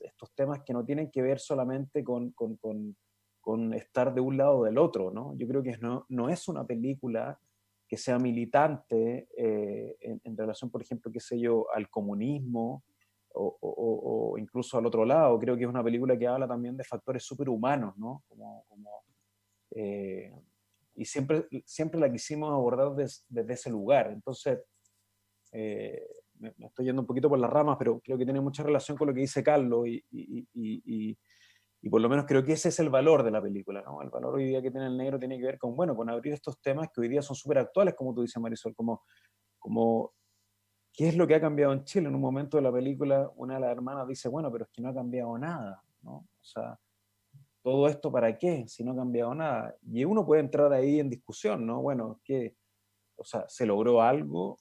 que no tienen que ver solamente con estar de un lado o del otro, ¿no? Yo creo que no es una película que sea militante en relación, por ejemplo, qué sé yo, al comunismo o incluso al otro lado. Creo que es una película que habla también de factores superhumanos, ¿no? Eh, y siempre la quisimos abordar desde ese lugar. Entonces, me estoy yendo un poquito por las ramas, pero creo que tiene mucha relación con lo que dice Carlos y por lo menos creo que ese es el valor de la película, ¿no? El valor hoy día que tiene el negro tiene que ver con, bueno, con abrir estos temas que hoy día son súper actuales, como tú dices, Marisol, como qué es lo que ha cambiado en Chile. En un momento de la película, una de las hermanas dice, bueno, pero es que no ha cambiado nada, ¿no? O sea, ¿todo esto para qué si no ha cambiado nada? Y uno puede entrar ahí en discusión, ¿no? Bueno, o sea, ¿se logró algo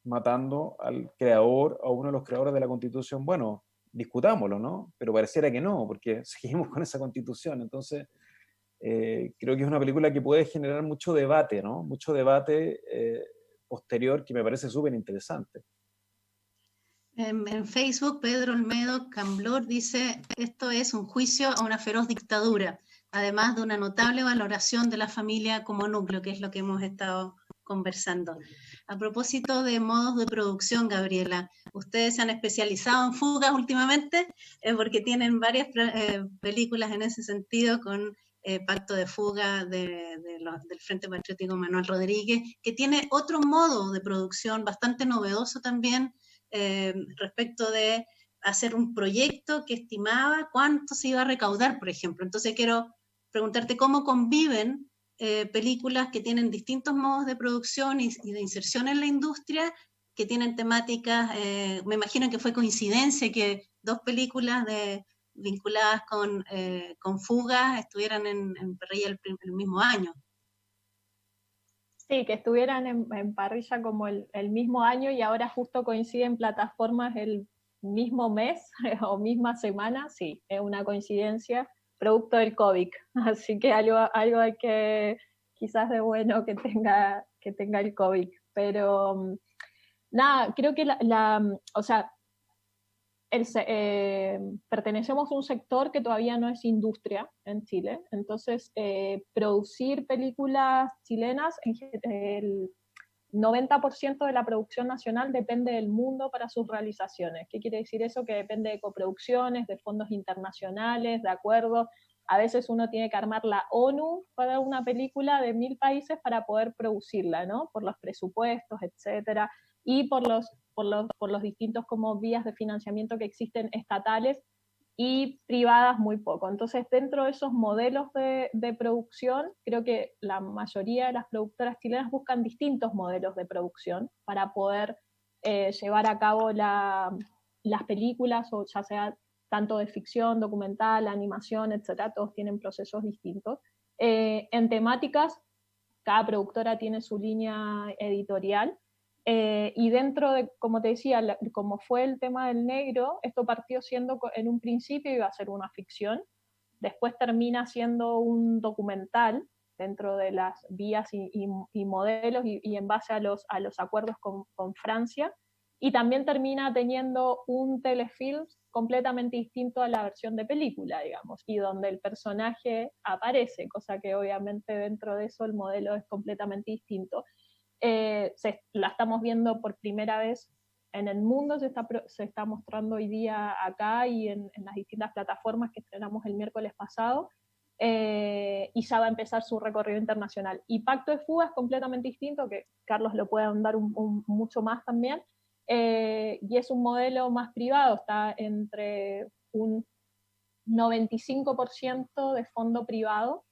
matando al creador, a uno de los creadores de la Constitución? Bueno, discutámoslo, ¿no? Pero pareciera que no, porque seguimos con esa Constitución. Entonces, creo que es una película que puede generar mucho debate, ¿no? Mucho debate posterior que me parece súper interesante. En Facebook, Pedro Olmedo Camblor dice, esto es un juicio a una feroz dictadura, además de una notable valoración de la familia como núcleo, que es lo que hemos estado conversando. A propósito de modos de producción, Gabriela, ¿ustedes se han especializado en fugas últimamente? Porque tienen varias películas en ese sentido con Pacto de Fuga del Frente Patriótico Manuel Rodríguez, que tiene otro modo de producción bastante novedoso también, respecto de hacer un proyecto que estimaba cuánto se iba a recaudar, por ejemplo. Entonces quiero preguntarte cómo conviven películas que tienen distintos modos de producción y de inserción en la industria, que tienen temáticas, me imagino que fue coincidencia que dos películas vinculadas con fugas estuvieran en Perrilla el mismo año. Sí, que estuvieran en parrilla como el mismo año y ahora justo coinciden plataformas el mismo mes o misma semana, sí, es una coincidencia producto del COVID. Así que algo hay que, quizás de bueno que tenga el COVID. Pero nada, creo que o sea, pertenecemos a un sector que todavía no es industria en Chile, entonces producir películas chilenas, el 90% de la producción nacional depende del mundo para sus realizaciones. ¿Qué quiere decir eso? Que depende de coproducciones, de fondos internacionales, de acuerdos. A veces uno tiene que armar la ONU para una película de 1000 países para poder producirla, ¿no? Por los presupuestos, etcétera, y por los distintos como vías de financiamiento que existen estatales y privadas muy poco. Entonces, dentro de esos modelos de producción, creo que la mayoría de las productoras chilenas buscan distintos modelos de producción para poder llevar a cabo las películas, o ya sea tanto de ficción, documental, animación, etcétera, todos tienen procesos distintos. En temáticas, cada productora tiene su línea editorial, y dentro de, como te decía, como fue el tema del negro, esto partió siendo, en un principio iba a ser una ficción, después termina siendo un documental dentro de las vías y modelos y en base a los acuerdos con Francia, y también termina teniendo un telefilm completamente distinto a la versión de película, digamos, y donde el personaje aparece, cosa que obviamente dentro de eso el modelo es completamente distinto. La estamos viendo por primera vez en el mundo, se está mostrando hoy día acá y en las distintas plataformas que estrenamos el miércoles pasado, y ya va a empezar su recorrido internacional. Y Pacto de Fuga es completamente distinto, que Carlos lo puede ahondar mucho más también, y es un modelo más privado, está entre un 95% de fondo privado,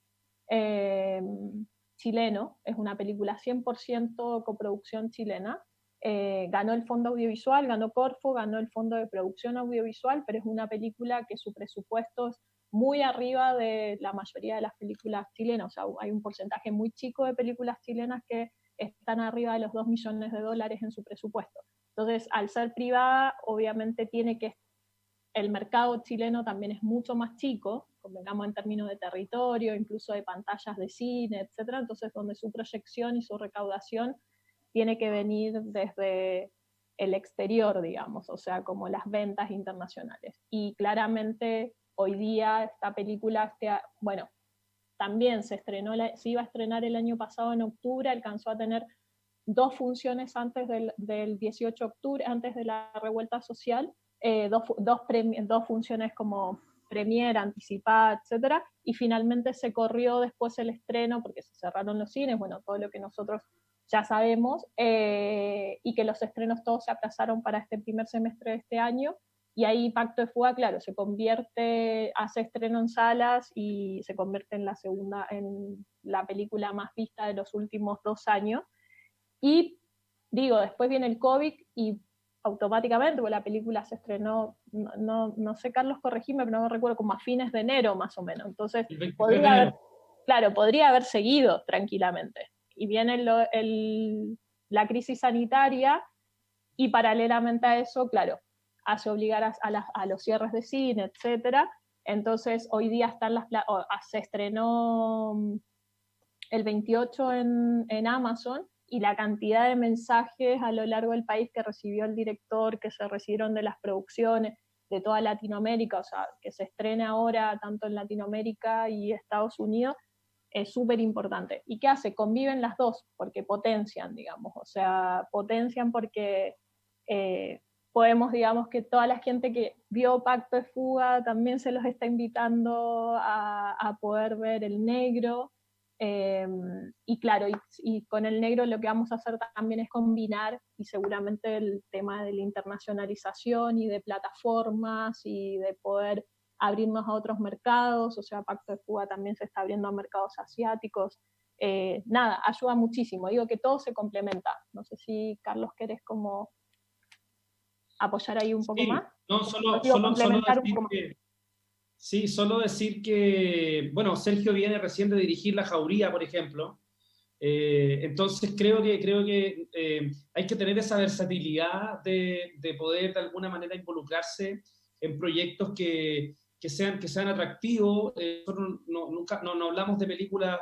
chileno, es una película 100% coproducción chilena, ganó el fondo audiovisual, ganó Corfo, ganó el fondo de producción audiovisual, pero es una película que su presupuesto es muy arriba de la mayoría de las películas chilenas, o sea, hay un porcentaje muy chico de películas chilenas que están arriba de los $2 millones en su presupuesto. Entonces, al ser privada, obviamente el mercado chileno también es mucho más chico, convengamos en términos de territorio, incluso de pantallas de cine, etcétera, entonces donde su proyección y su recaudación tiene que venir desde el exterior, digamos, o sea, como las ventas internacionales. Y claramente hoy día esta película, bueno, también se iba a estrenar el año pasado en octubre, alcanzó a tener 2 funciones antes del 18 de octubre, antes de la revuelta social, dos funciones como premiere, anticipada, etcétera, y finalmente se corrió después el estreno porque se cerraron los cines, bueno, todo lo que nosotros ya sabemos, y que los estrenos todos se aplazaron para este primer semestre de este año, y ahí Pacto de Fuga, claro, hace estreno en salas y se convierte en la película más vista de los últimos 2 años. Y digo, después viene el COVID y automáticamente, porque la película se estrenó, no sé, Carlos, corregime, pero no recuerdo, como a fines de enero más o menos. Entonces, podría haber seguido tranquilamente. Y viene la crisis sanitaria y paralelamente a eso, claro, hace obligar a los cierres de cine, etcétera. Entonces, hoy día se estrenó el 28 en Amazon, y la cantidad de mensajes a lo largo del país que recibió el director, que se recibieron de las producciones de toda Latinoamérica, o sea, que se estrena ahora tanto en Latinoamérica y Estados Unidos, es súper importante. ¿Y qué hace? Conviven las dos, porque potencian, digamos, o sea, potencian porque podemos, digamos, que toda la gente que vio Pacto de Fuga también se los está invitando a poder ver El Negro. Y claro, y con El Negro lo que vamos a hacer también es combinar, y seguramente el tema de la internacionalización y de plataformas y de poder abrirnos a otros mercados, o sea, Pacto de Fuga también se está abriendo a mercados asiáticos. Nada, ayuda muchísimo, digo que todo se complementa. No sé si, Carlos, querés como apoyar ahí un poco más. No, solo decir que, bueno, Sergio viene recién de dirigir La Jauría, por ejemplo, Entonces creo que hay que tener esa versatilidad de poder de alguna manera involucrarse en proyectos que sean atractivos. Nosotros nunca no hablamos de películas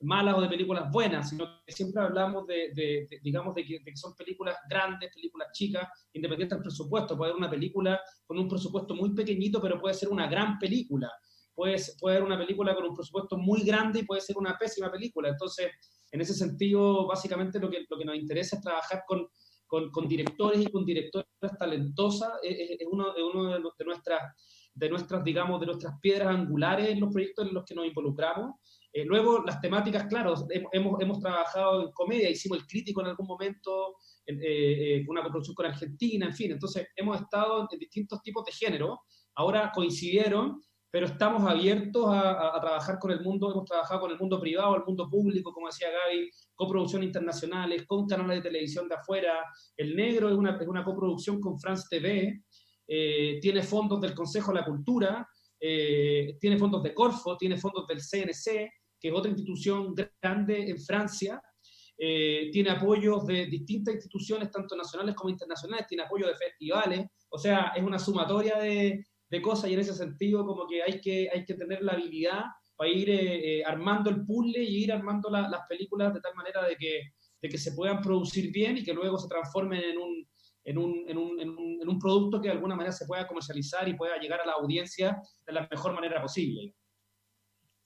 malas o de películas buenas, sino que siempre hablamos digamos, de que son películas grandes, películas chicas, independientes del presupuesto. Puede haber una película con un presupuesto muy pequeñito, pero puede ser una gran película. Puede haber una película con un presupuesto muy grande y puede ser una pésima película. Entonces, en ese sentido, básicamente lo que nos interesa es trabajar con directores y con directoras talentosas. Es uno de nuestras, digamos, de nuestras piedras angulares en los proyectos en los que nos involucramos. Luego, las temáticas, claro, hemos trabajado en comedia, hicimos El Crítico en algún momento, una coproducción con Argentina, en fin. Entonces, hemos estado en distintos tipos de género. Ahora coincidieron, pero estamos abiertos a trabajar con el mundo. Hemos trabajado con el mundo privado, el mundo público, como decía Gaby, coproducciones internacionales, con canales de televisión de afuera. El Negro es una coproducción con France TV, tiene fondos del Consejo de la Cultura, tiene fondos de Corfo, tiene fondos del CNC, que es otra institución grande en Francia, tiene apoyos de distintas instituciones, tanto nacionales como internacionales, tiene apoyo de festivales, o sea, es una sumatoria de cosas, y en ese sentido como que hay que tener la habilidad para ir armando el puzzle y ir armando las películas de tal manera de que se puedan producir bien y que luego se transformen en un producto que de alguna manera se pueda comercializar y pueda llegar a la audiencia de la mejor manera posible.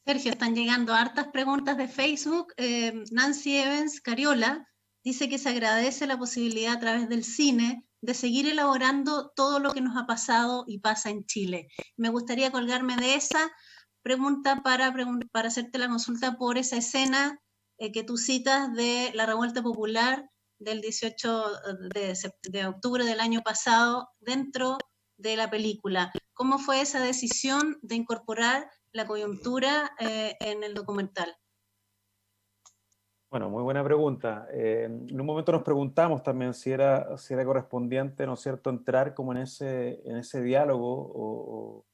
Sergio, están llegando hartas preguntas de Facebook. Nancy Evans Cariola dice que se agradece la posibilidad a través del cine de seguir elaborando todo lo que nos ha pasado y pasa en Chile. Me gustaría colgarme de esa pregunta para hacerte la consulta por esa escena que tú citas de la revuelta popular del 18 de octubre del año pasado dentro de la película. ¿Cómo fue esa decisión de incorporar la coyuntura en el documental? Bueno, muy buena pregunta. En un momento nos preguntamos también si era correspondiente, ¿no es cierto?, entrar como en ese diálogo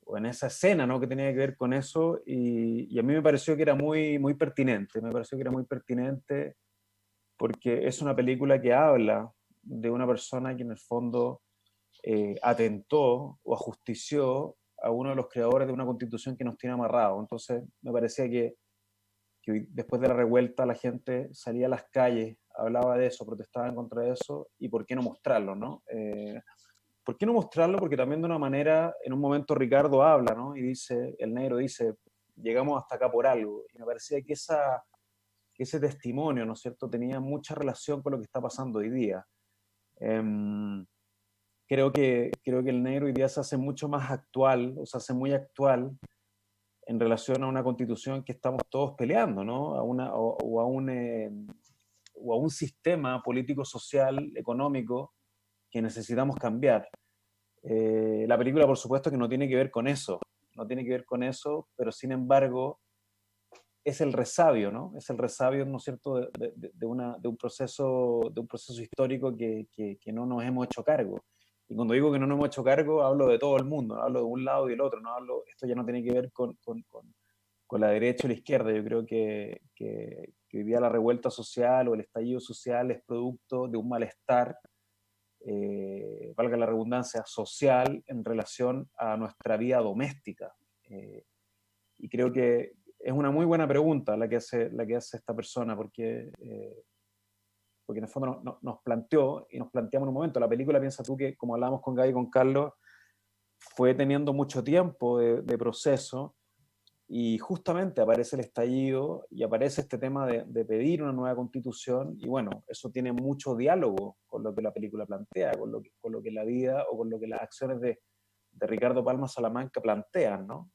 o en esa escena, ¿no?, que tenía que ver con eso, y a mí me pareció que era muy, muy pertinente. Me pareció que era muy pertinente porque es una película que habla de una persona que en el fondo atentó o ajustició a uno de los creadores de una constitución que nos tiene amarrados. Entonces me parecía que después de la revuelta la gente salía a las calles, hablaba de eso, protestaba en contra de eso, y por qué no mostrarlo, ¿no? ¿Por qué no mostrarlo? Porque también de una manera, en un momento Ricardo habla, ¿no? Y dice, el Negro dice, llegamos hasta acá por algo, y me parecía que ese testimonio, ¿no es cierto?, tenía mucha relación con lo que está pasando hoy día. Creo que el Negro hoy día se hace mucho más actual, o se hace muy actual en relación a una constitución que estamos todos peleando, ¿no? A un sistema político, social, económico que necesitamos cambiar. La película, por supuesto, que no tiene que ver con eso, pero sin embargo es el resabio, ¿no? Es el resabio, ¿no es cierto?, de un proceso histórico que no nos hemos hecho cargo. Y cuando digo que no nos hemos hecho cargo, hablo de todo el mundo, ¿no? Hablo de un lado y del otro, esto ya no tiene que ver con la derecha o la izquierda. Yo creo que hoy día la revuelta social o el estallido social es producto de un malestar, valga la redundancia, social en relación a nuestra vida doméstica. Y creo que es una muy buena pregunta la que hace esta persona, porque en el fondo nos planteó, y nos planteamos en un momento, la película, piensa tú que, como hablábamos con Gaby y con Carlos, fue teniendo mucho tiempo de proceso, y justamente aparece el estallido y aparece este tema de pedir una nueva constitución, y bueno, eso tiene mucho diálogo con lo que la película plantea, con lo que la vida o con lo que las acciones de Ricardo Palma Salamanca plantean, ¿no?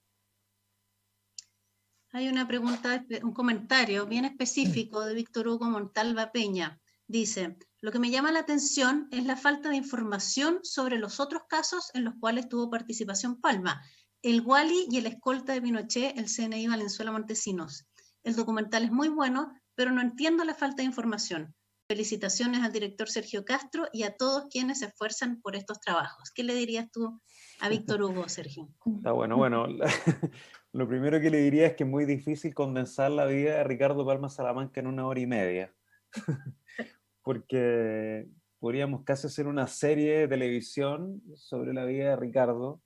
Hay una pregunta, un comentario bien específico de Víctor Hugo Montalva Peña. Dice, lo que me llama la atención es la falta de información sobre los otros casos en los cuales tuvo participación Palma, el Wally y el escolta de Pinochet, el CNI Valenzuela Montesinos. El documental es muy bueno, pero no entiendo la falta de información. felicitaciones al director Sergio Castro y a todos quienes se esfuerzan por estos trabajos. ¿Qué le dirías tú a Víctor Hugo, Sergio? Está bueno, bueno, lo primero que le diría es que es muy difícil condensar la vida de Ricardo Palma Salamanca en 1 hora y media, porque podríamos casi hacer una serie de televisión sobre la vida de Ricardo.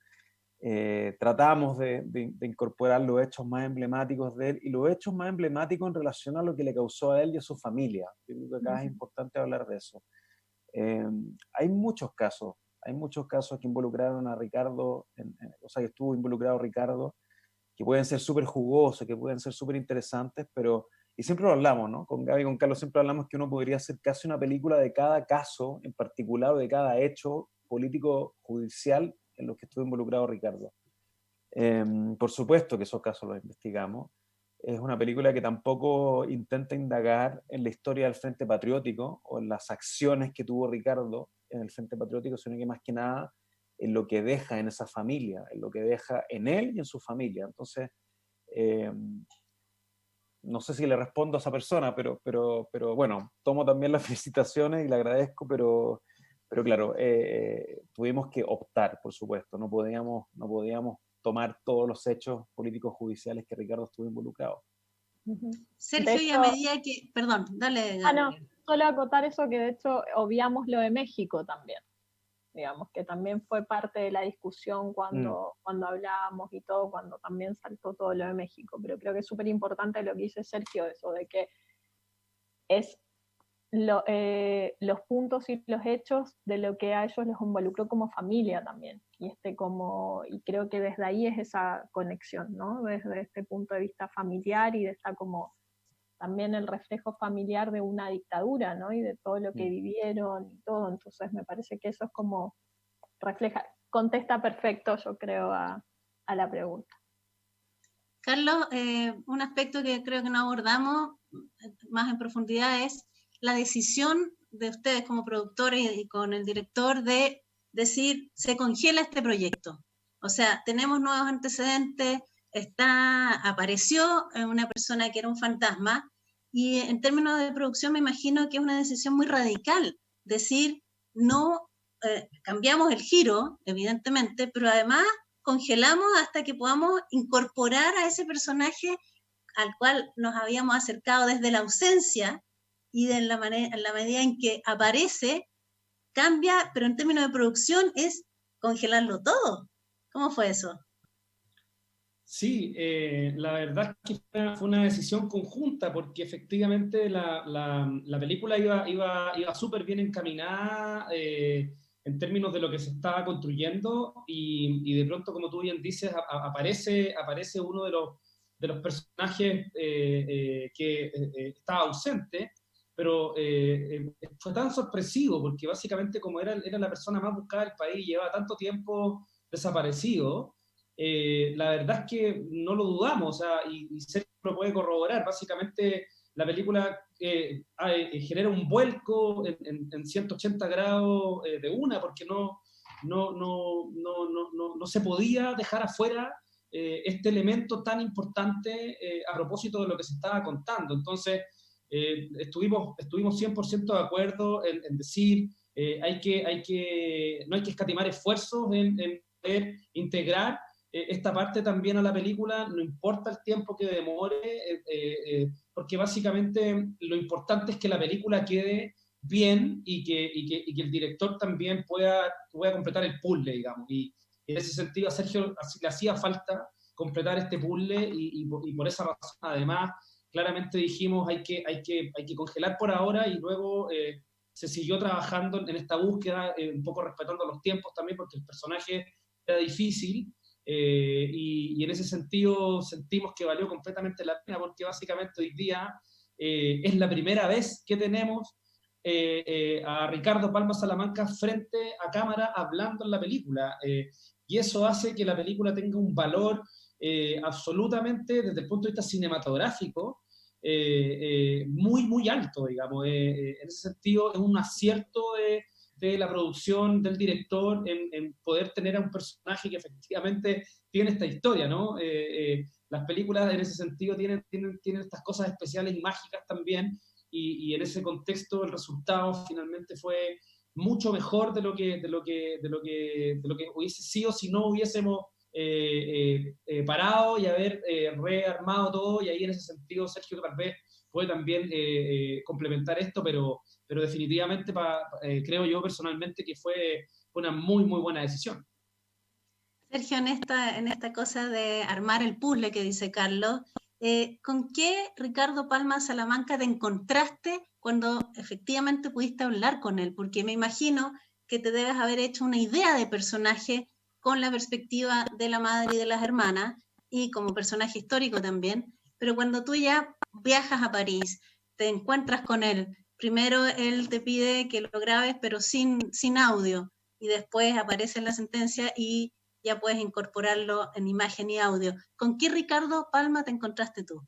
Tratamos de incorporar los hechos más emblemáticos de él y los hechos más emblemáticos en relación a lo que le causó a él y a su familia. Yo creo que acá es importante hablar de eso. Hay muchos casos que involucraron a Ricardo, o sea, que estuvo involucrado Ricardo, que pueden ser súper jugosos, que pueden ser súper interesantes, pero, y siempre lo hablamos, ¿no? Con Gaby y con Carlos siempre hablamos que uno podría hacer casi una película de cada caso en particular, o de cada hecho político judicial en los que estuvo involucrado Ricardo. Por supuesto que esos casos los investigamos. Es una película que tampoco intenta indagar en la historia del Frente Patriótico o en las acciones que tuvo Ricardo en el Frente Patriótico, sino que más que nada en lo que deja en esa familia, en lo que deja en él y en su familia. Entonces, no sé si le respondo a esa persona, pero bueno, tomo también las felicitaciones y le agradezco, pero claro, tuvimos que optar, por supuesto, no podíamos tomar todos los hechos políticos judiciales que Ricardo estuvo involucrado. Sergio, y a medida que... Perdón, dale. No, solo acotar eso, que de hecho obviamos lo de México también. Digamos que también fue parte de la discusión cuando hablábamos y todo, cuando también saltó todo lo de México, pero creo que es súper importante lo que dice Sergio, eso de que es los puntos y los hechos de lo que a ellos los involucró como familia también, y creo que desde ahí es esa conexión, ¿no? Desde este punto de vista familiar, y de esta como también el reflejo familiar de una dictadura, ¿no? Y de todo lo que vivieron y todo. Entonces me parece que eso es como contesta perfecto, yo creo, a la pregunta. Carlos, un aspecto que creo que no abordamos más en profundidad es la decisión de ustedes como productores y con el director de decir, se congela este proyecto. O sea, tenemos nuevos antecedentes, apareció una persona que era un fantasma, y en términos de producción me imagino que es una decisión muy radical, decir, no, cambiamos el giro, evidentemente, pero además congelamos hasta que podamos incorporar a ese personaje al cual nos habíamos acercado desde la ausencia, y en la medida en que aparece, cambia, pero en términos de producción es congelarlo todo. ¿Cómo fue eso? Sí, la verdad es que fue una decisión conjunta, porque efectivamente la película iba súper bien encaminada en términos de lo que se estaba construyendo, y de pronto, como tú bien dices, aparece uno de los personajes que estaba ausente, pero fue tan sorpresivo, porque básicamente como era la persona más buscada del país, llevaba tanto tiempo desaparecido. La verdad es que no lo dudamos, o sea, y Sergio lo puede corroborar. Básicamente la película genera un vuelco en 180 grados de una, porque no se podía dejar afuera este elemento tan importante a propósito de lo que se estaba contando. Entonces, estuvimos 100% de acuerdo en decir, no hay que escatimar esfuerzos en poder integrar esta parte también a la película, no importa el tiempo que demore, porque básicamente lo importante es que la película quede bien, y que el director también pueda completar el puzzle, digamos. Y en ese sentido a Sergio le hacía falta completar este puzzle, y por esa razón, además, claramente dijimos hay que congelar por ahora, y luego se siguió trabajando en esta búsqueda, un poco respetando los tiempos también, porque el personaje era difícil. Y en ese sentido sentimos que valió completamente la pena, porque básicamente hoy día es la primera vez que tenemos a Ricardo Palma Salamanca frente a cámara hablando en la película, y eso hace que la película tenga un valor absolutamente, desde el punto de vista cinematográfico, muy, muy alto, digamos. En ese sentido es un acierto de la producción, del director, en poder tener a un personaje que efectivamente tiene esta historia, ¿no? Las películas en ese sentido tienen estas cosas especiales y mágicas también, y en ese contexto el resultado finalmente fue mucho mejor de lo que hubiese sido si no hubiésemos parado y haber rearmado todo, y ahí en ese sentido Sergio tal vez puede también complementar esto, pero definitivamente creo yo personalmente que fue una muy, muy buena decisión. Sergio, en esta cosa de armar el puzzle que dice Carlos, ¿con qué Ricardo Palma Salamanca te encontraste cuando efectivamente pudiste hablar con él? Porque me imagino que te debes haber hecho una idea de personaje con la perspectiva de la madre y de las hermanas, y como personaje histórico también, pero cuando tú ya viajas a París, te encuentras con él, primero él te pide que lo grabes pero sin audio, y después aparece en la sentencia y ya puedes incorporarlo en imagen y audio. ¿Con qué Ricardo Palma te encontraste tú?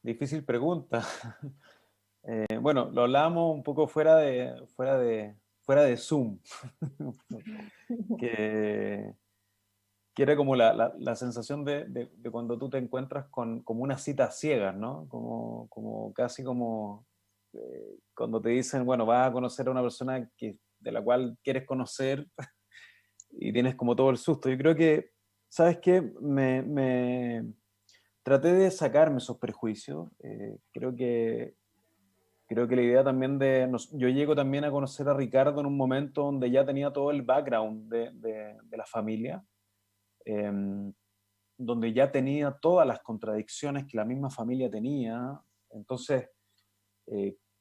Difícil pregunta. Bueno, lo hablábamos un poco fuera de Zoom, que era como la sensación de cuando tú te encuentras como una cita a ciegas, ¿no? Como casi como cuando te dicen, bueno, vas a conocer a una persona de la cual quieres conocer y tienes como todo el susto. Yo creo que, ¿sabes qué? Traté de sacarme esos prejuicios. Creo que la idea también yo llego también a conocer a Ricardo en un momento donde ya tenía todo el background de la familia, donde ya tenía todas las contradicciones que la misma familia tenía. Entonces,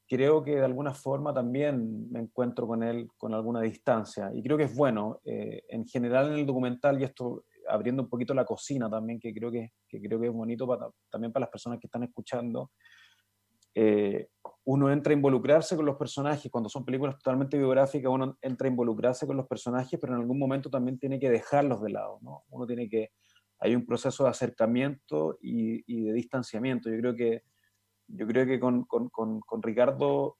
creo que de alguna forma también me encuentro con él con alguna distancia. Y creo que es bueno, en general en el documental, y esto abriendo un poquito la cocina también, que creo que es bonito también para las personas que están escuchando, uno entra a involucrarse con los personajes. Cuando son películas totalmente biográficas, uno entra a involucrarse con los personajes, pero en algún momento también tiene que dejarlos de lado, ¿no? Hay un proceso de acercamiento y de distanciamiento. Yo creo que con Ricardo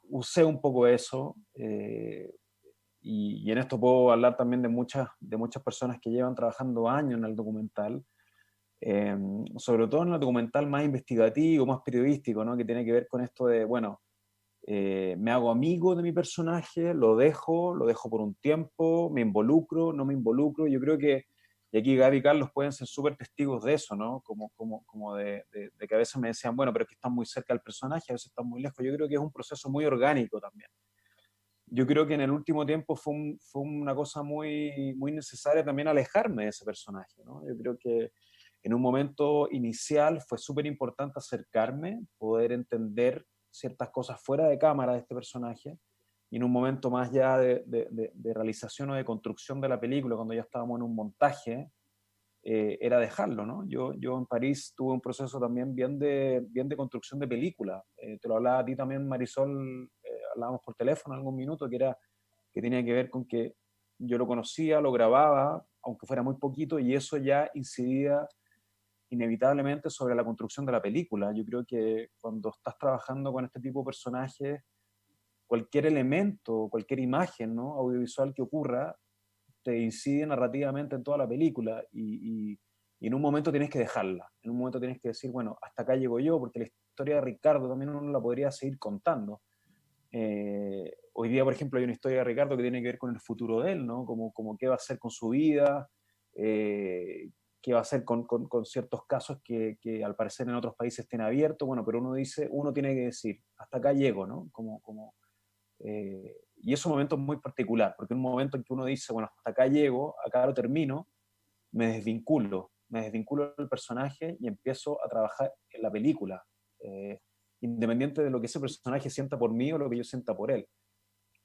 usé un poco eso, y en esto puedo hablar también de muchas personas que llevan trabajando años en el documental, sobre todo en el documental más investigativo, más periodístico, ¿no? Que tiene que ver con esto de, bueno, me hago amigo de mi personaje, lo dejo por un tiempo, me involucro, no me involucro. Yo creo que, y aquí Gaby y Carlos pueden ser súper testigos de eso, ¿no? Como de que a veces me decían, bueno, pero es que están muy cerca del personaje, a veces están muy lejos. Yo creo que es un proceso muy orgánico también. Yo creo que en el último tiempo fue una cosa muy, muy necesaria también alejarme de ese personaje, ¿no? Yo creo que en un momento inicial fue súper importante acercarme, poder entender ciertas cosas fuera de cámara de este personaje, y en un momento más ya de realización o de construcción de la película, cuando ya estábamos en un montaje, era dejarlo, ¿no? Yo en París tuve un proceso también bien de construcción de película. Te lo hablaba a ti también, Marisol, hablábamos por teléfono en algún minuto, que tenía que ver con que yo lo conocía, lo grababa, aunque fuera muy poquito, y eso ya incidía inevitablemente sobre la construcción de la película. Yo creo que cuando estás trabajando con este tipo de personajes, cualquier elemento, cualquier imagen, ¿no?, audiovisual que ocurra, te incide narrativamente en toda la película, y en un momento tienes que dejarla, en un momento tienes que decir, bueno, hasta acá llego yo, porque la historia de Ricardo también uno la podría seguir contando. Hoy día, por ejemplo, hay una historia de Ricardo que tiene que ver con el futuro de él, ¿no? Como qué va a hacer con su vida, qué va a hacer con ciertos casos que al parecer en otros países estén abiertos. Bueno, pero uno tiene que decir, hasta acá llego, ¿no? Y es un momento muy particular, porque en un momento en que uno dice, bueno, hasta acá llego, acá lo termino, me desvinculo del personaje y empiezo a trabajar en la película, independiente de lo que ese personaje sienta por mí o lo que yo sienta por él.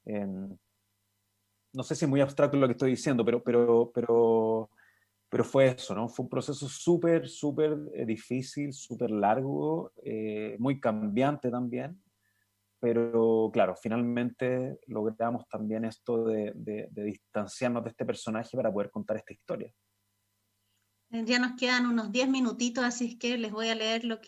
No sé si es muy abstracto lo que estoy diciendo, pero fue eso, ¿no? Fue un proceso súper, súper difícil, súper largo, muy cambiante también, pero claro, finalmente logramos también esto de distanciarnos de este personaje para poder contar esta historia. Ya nos quedan unos 10 minutitos, así es que les voy a leer los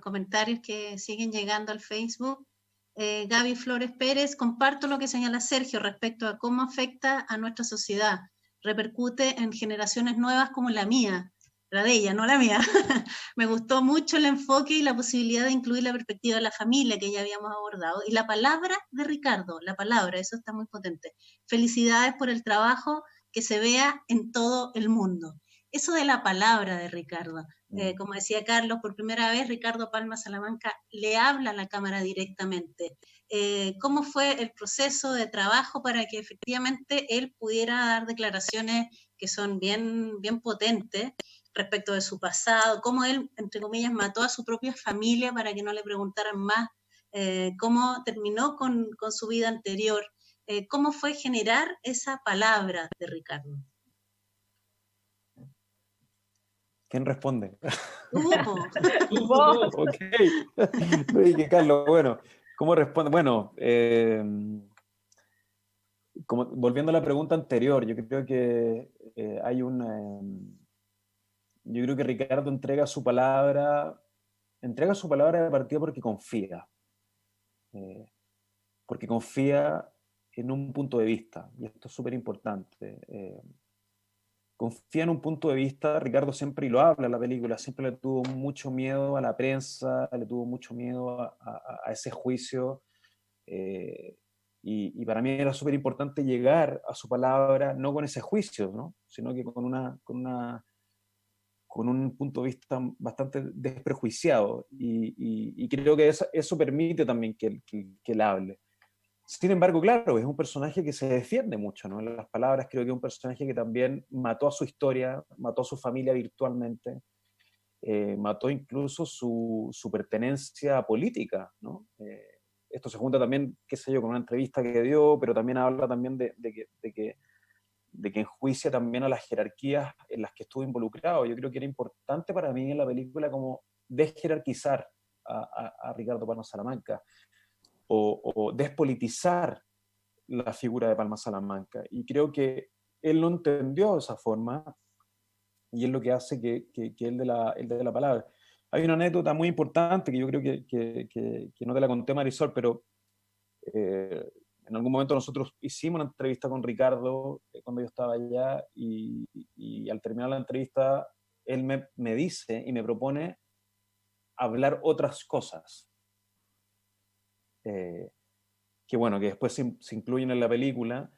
comentarios que siguen llegando al Facebook. Gaby Flores Pérez, comparto lo que señala Sergio respecto a cómo afecta a nuestra sociedad. Repercute en generaciones nuevas como la mía. la de ella, no la mía. Me gustó mucho el enfoque y la posibilidad de incluir la perspectiva de la familia que ya habíamos abordado. Y la palabra de Ricardo, la palabra, eso está muy potente. Felicidades por el trabajo, que se vea en todo el mundo. Eso de la palabra de Ricardo, como decía Carlos, por primera vez Ricardo Palma Salamanca le habla a la cámara directamente. ¿Cómo fue el proceso de trabajo para que efectivamente él pudiera dar declaraciones que son bien, bien potentes respecto de su pasado? Cómo él, entre comillas, mató a su propia familia para que no le preguntaran más, cómo terminó con su vida anterior, cómo fue generar esa palabra de Ricardo. ¿Quién responde? Vos. Ok. Oye, Carlos, bueno, ¿cómo responde? Bueno, volviendo a la pregunta anterior, yo creo que hay una... yo creo que Ricardo entrega su palabra de partida porque confía en un punto de vista, y esto es súper importante. Confía en un punto de vista, Ricardo siempre, y lo habla en la película, siempre le tuvo mucho miedo a la prensa, le tuvo mucho miedo a ese juicio, y para mí era súper importante llegar a su palabra, no con ese juicio, ¿no? Sino que con un punto de vista bastante desprejuiciado, y creo que eso permite también que él hable. Sin embargo, claro, es un personaje que se defiende mucho, ¿no? En las palabras, creo que es un personaje que también mató a su historia, mató a su familia virtualmente, mató incluso su pertenencia política, ¿no? Esto se junta también, qué sé yo, con una entrevista que dio, pero también habla también de que enjuicia también a las jerarquías en las que estuvo involucrado. Yo creo que era importante para mí en la película como desjerarquizar a Ricardo Palma Salamanca, o despolitizar la figura de Palma Salamanca. Y creo que él lo entendió de esa forma, y es lo que hace que él de la palabra. Hay una anécdota muy importante que yo creo que no te la conté, Marisol, pero en algún momento nosotros hicimos una entrevista con Ricardo cuando yo estaba allá, y al terminar la entrevista él me dice y me propone hablar otras cosas. Que bueno, que después se incluyen en la película,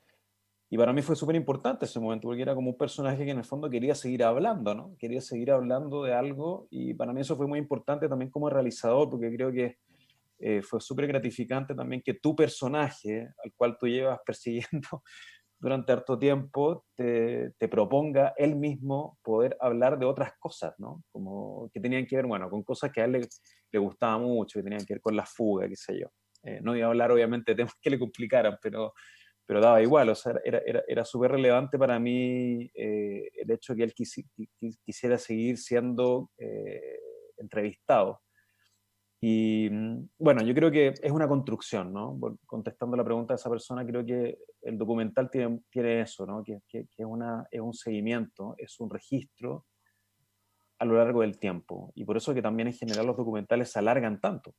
y para mí fue súper importante ese momento, porque era como un personaje que en el fondo quería seguir hablando, ¿no? Quería seguir hablando de algo, y para mí eso fue muy importante también como realizador, porque creo que fue súper gratificante también que tu personaje, al cual tú llevas persiguiendo durante harto tiempo, te proponga él mismo poder hablar de otras cosas, ¿no? Como que tenían que ver, bueno, con cosas que a él le gustaba mucho, que tenían que ver con la fuga, qué sé yo. No iba a hablar obviamente de temas que le complicaran, pero daba igual, o sea, era súper relevante para mí el hecho de que él quisiera seguir siendo entrevistado. Y bueno, yo creo que es una construcción, ¿no? Contestando la pregunta de esa persona, creo que el documental tiene eso, ¿no? Que es un seguimiento, es un registro a lo largo del tiempo. Y por eso que también en general los documentales se alargan tanto.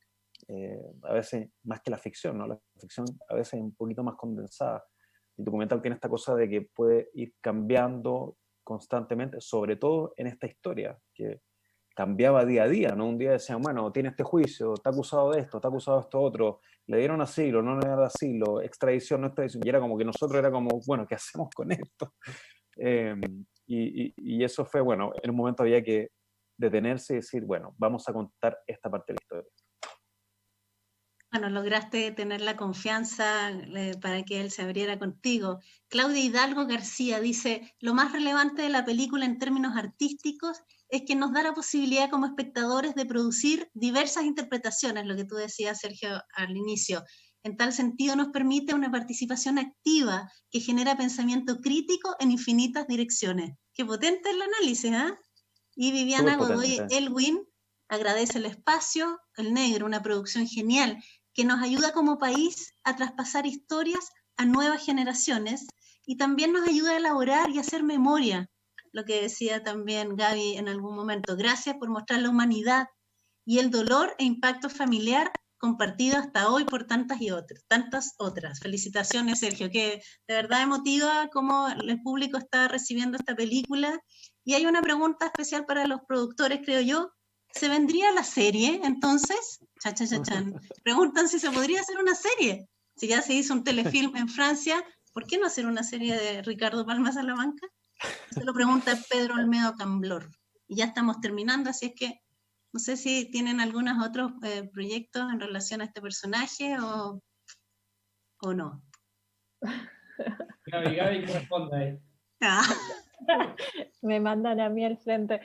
A veces más que la ficción, ¿no? La ficción a veces es un poquito más condensada. El documental tiene esta cosa de que puede ir cambiando constantemente, sobre todo en esta historia, que cambiaba día a día, ¿no? Un día decían, bueno, tiene este juicio, está acusado de esto, está acusado de esto otro, le dieron asilo, no le dieron asilo, extradición, no extradición, y era como que nosotros era como, bueno, ¿qué hacemos con esto? Y eso fue, bueno, en un momento había que detenerse y decir, bueno, vamos a contar esta parte de la historia. Bueno, lograste tener la confianza para que él se abriera contigo. Claudia Hidalgo García dice, lo más relevante de la película en términos artísticos es que nos da la posibilidad como espectadores de producir diversas interpretaciones, lo que tú decías, Sergio, al inicio. En tal sentido nos permite una participación activa que genera pensamiento crítico en infinitas direcciones. Qué potente el análisis, ¿eh? Y Viviana Godoy Elwin agradece el espacio, El Negro, una producción genial, que nos ayuda como país a traspasar historias a nuevas generaciones, y también nos ayuda a elaborar y hacer memoria, lo que decía también Gaby en algún momento. Gracias por mostrar la humanidad y el dolor e impacto familiar compartido hasta hoy por tantas otras. Felicitaciones, Sergio, que de verdad emotiva cómo el público está recibiendo esta película, Y hay una pregunta especial para los productores, creo yo. ¿Se vendría la serie entonces? Chan, chan, chan, chan. Preguntan si se podría hacer una serie. Si ya se hizo un telefilm en Francia, ¿por qué no hacer una serie de Ricardo Palma Salamanca? Se lo pregunta Pedro Olmedo Camblor. Y ya estamos terminando, así es que no sé si tienen algunos otros proyectos en relación a este personaje o no. Gaby, que responda ahí. Ah. Me mandan a mí al frente.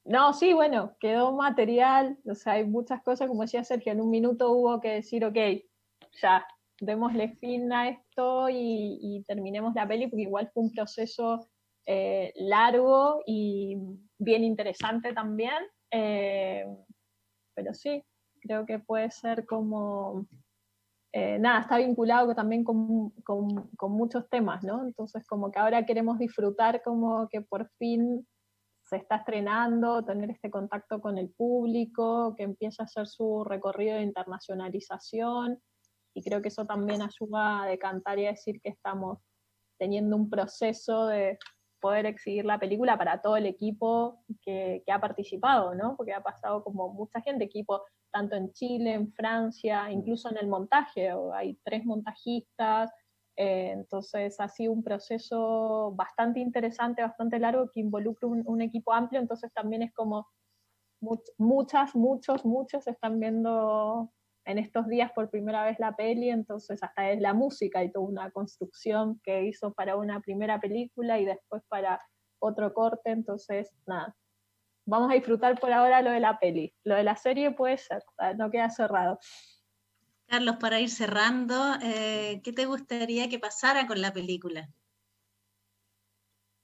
No, sí, bueno, quedó material, o sea, hay muchas cosas, como decía Sergio, en un minuto hubo que decir, ok, ya, démosle fin a esto y terminemos la peli, porque igual fue un proceso largo y bien interesante también, pero sí, creo que puede ser como... nada, está vinculado también con muchos temas, ¿no? Entonces como que ahora queremos disfrutar como que por fin se está estrenando, tener este contacto con el público, que empieza a hacer su recorrido de internacionalización, y creo que eso también ayuda a decantar y a decir que estamos teniendo un proceso de poder exhibir la película para todo el equipo que ha participado, ¿no? Porque ha pasado como mucha gente, equipo tanto en Chile, en Francia, incluso en el montaje, hay 3 montajistas, entonces ha sido un proceso bastante interesante, bastante largo, que involucra un equipo amplio, entonces también es como muchos están viendo en estos días por primera vez la peli, entonces hasta es la música y toda una construcción que hizo para una primera película y después para otro corte, entonces nada. Vamos a disfrutar por ahora lo de la peli. Lo de la serie puede ser, no queda cerrado. Carlos, para ir cerrando, ¿qué te gustaría que pasara con la película?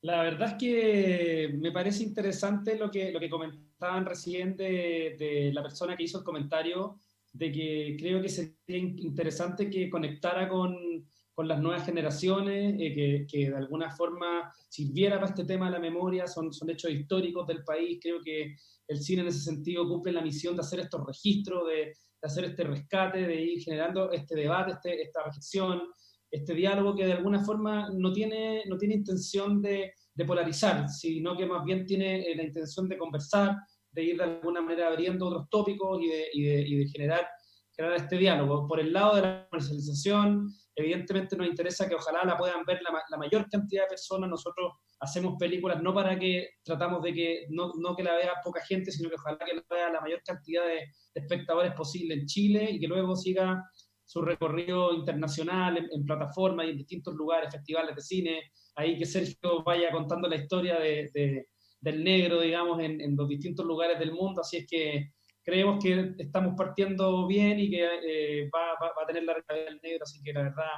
La verdad es que me parece interesante lo que comentaban recién de la persona que hizo el comentario, de que creo que sería interesante que conectara con las nuevas generaciones, que de alguna forma sirviera para este tema de la memoria, son hechos históricos del país. Creo que el cine en ese sentido cumple la misión de hacer estos registros, de hacer este rescate, de ir generando este debate, esta reflexión, este diálogo que de alguna forma no tiene intención de polarizar, sino que más bien tiene la intención de conversar, de ir de alguna manera abriendo otros tópicos y de generar este diálogo. Por el lado de la comercialización, evidentemente nos interesa que ojalá la puedan ver la mayor cantidad de personas. Nosotros hacemos películas no para que tratamos de que no que la vea poca gente, sino que ojalá que la vea la mayor cantidad de espectadores posible en Chile y que luego siga su recorrido internacional en plataformas y en distintos lugares, festivales de cine, ahí que Sergio vaya contando la historia del negro, digamos, en los distintos lugares del mundo, así es que creemos que estamos partiendo bien y que va a tener la realidad del negro, así que la verdad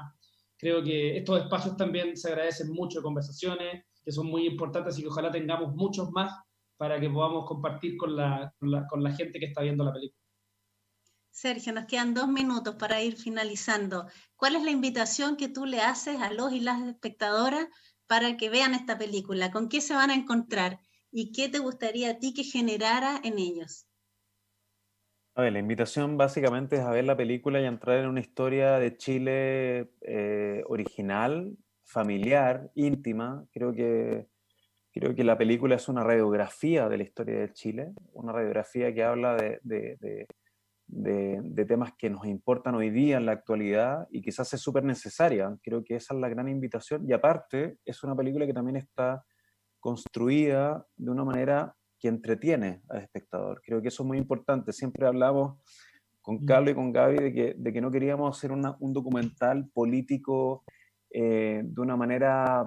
creo que estos espacios también se agradecen mucho, conversaciones que son muy importantes y que ojalá tengamos muchos más para que podamos compartir con la gente que está viendo la película. Sergio, nos quedan 2 minutos para ir finalizando. ¿Cuál es la invitación que tú le haces a los y las espectadoras para que vean esta película? ¿Con qué se van a encontrar? ¿Y qué te gustaría a ti que generara en ellos? A ver, la invitación básicamente es a ver la película y entrar en una historia de Chile original, familiar, íntima. Creo que la película es una radiografía de la historia de Chile, una radiografía que habla de temas que nos importan hoy día en la actualidad y quizás es súper necesaria. Creo que esa es la gran invitación. Y aparte, es una película que también está construida de una manera que entretiene al espectador. Creo que eso es muy importante. Siempre hablamos con Carlos y con Gaby de que no queríamos hacer un documental político de una manera,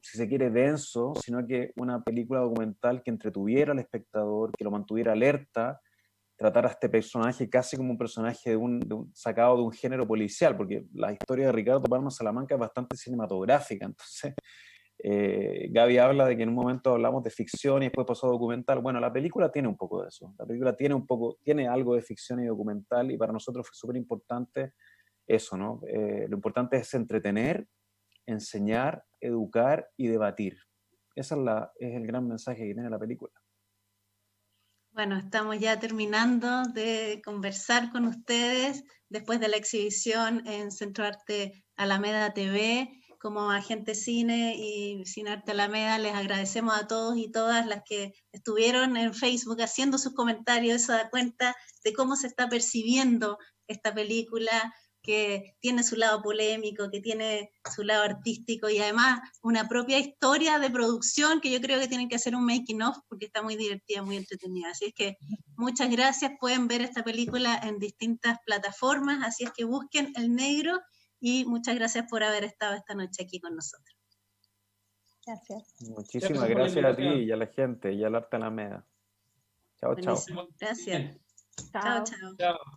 si se quiere, denso, sino que una película documental que entretuviera al espectador, que lo mantuviera alerta, tratar a este personaje casi como un personaje sacado de un género policial, porque la historia de Ricardo Palma Salamanca es bastante cinematográfica, entonces Gaby habla de que en un momento hablamos de ficción y después pasó a documental. Bueno, la película tiene un poco de eso, la película tiene algo de ficción y documental, y para nosotros fue súper importante eso, ¿no? Lo importante es entretener, enseñar, educar y debatir. Ese es el gran mensaje que tiene la película. Bueno, estamos ya terminando de conversar con ustedes después de la exhibición en Centro Arte Alameda TV. como Agente Cine y Cinearte Alameda, les agradecemos a todos y todas las que estuvieron en Facebook haciendo sus comentarios. Eso da cuenta de cómo se está percibiendo esta película, que tiene su lado polémico, que tiene su lado artístico y además una propia historia de producción que yo creo que tienen que hacer un making of porque está muy divertida, muy entretenida. Así es que muchas gracias, pueden ver esta película en distintas plataformas, así es que busquen El Negro y muchas gracias por haber estado esta noche aquí con nosotros. Gracias. Muchísimas gracias a ti y a la gente y al Arte Alameda. Chao, chao. Buenísimo. Gracias. Chao. Chao, chao. Chao.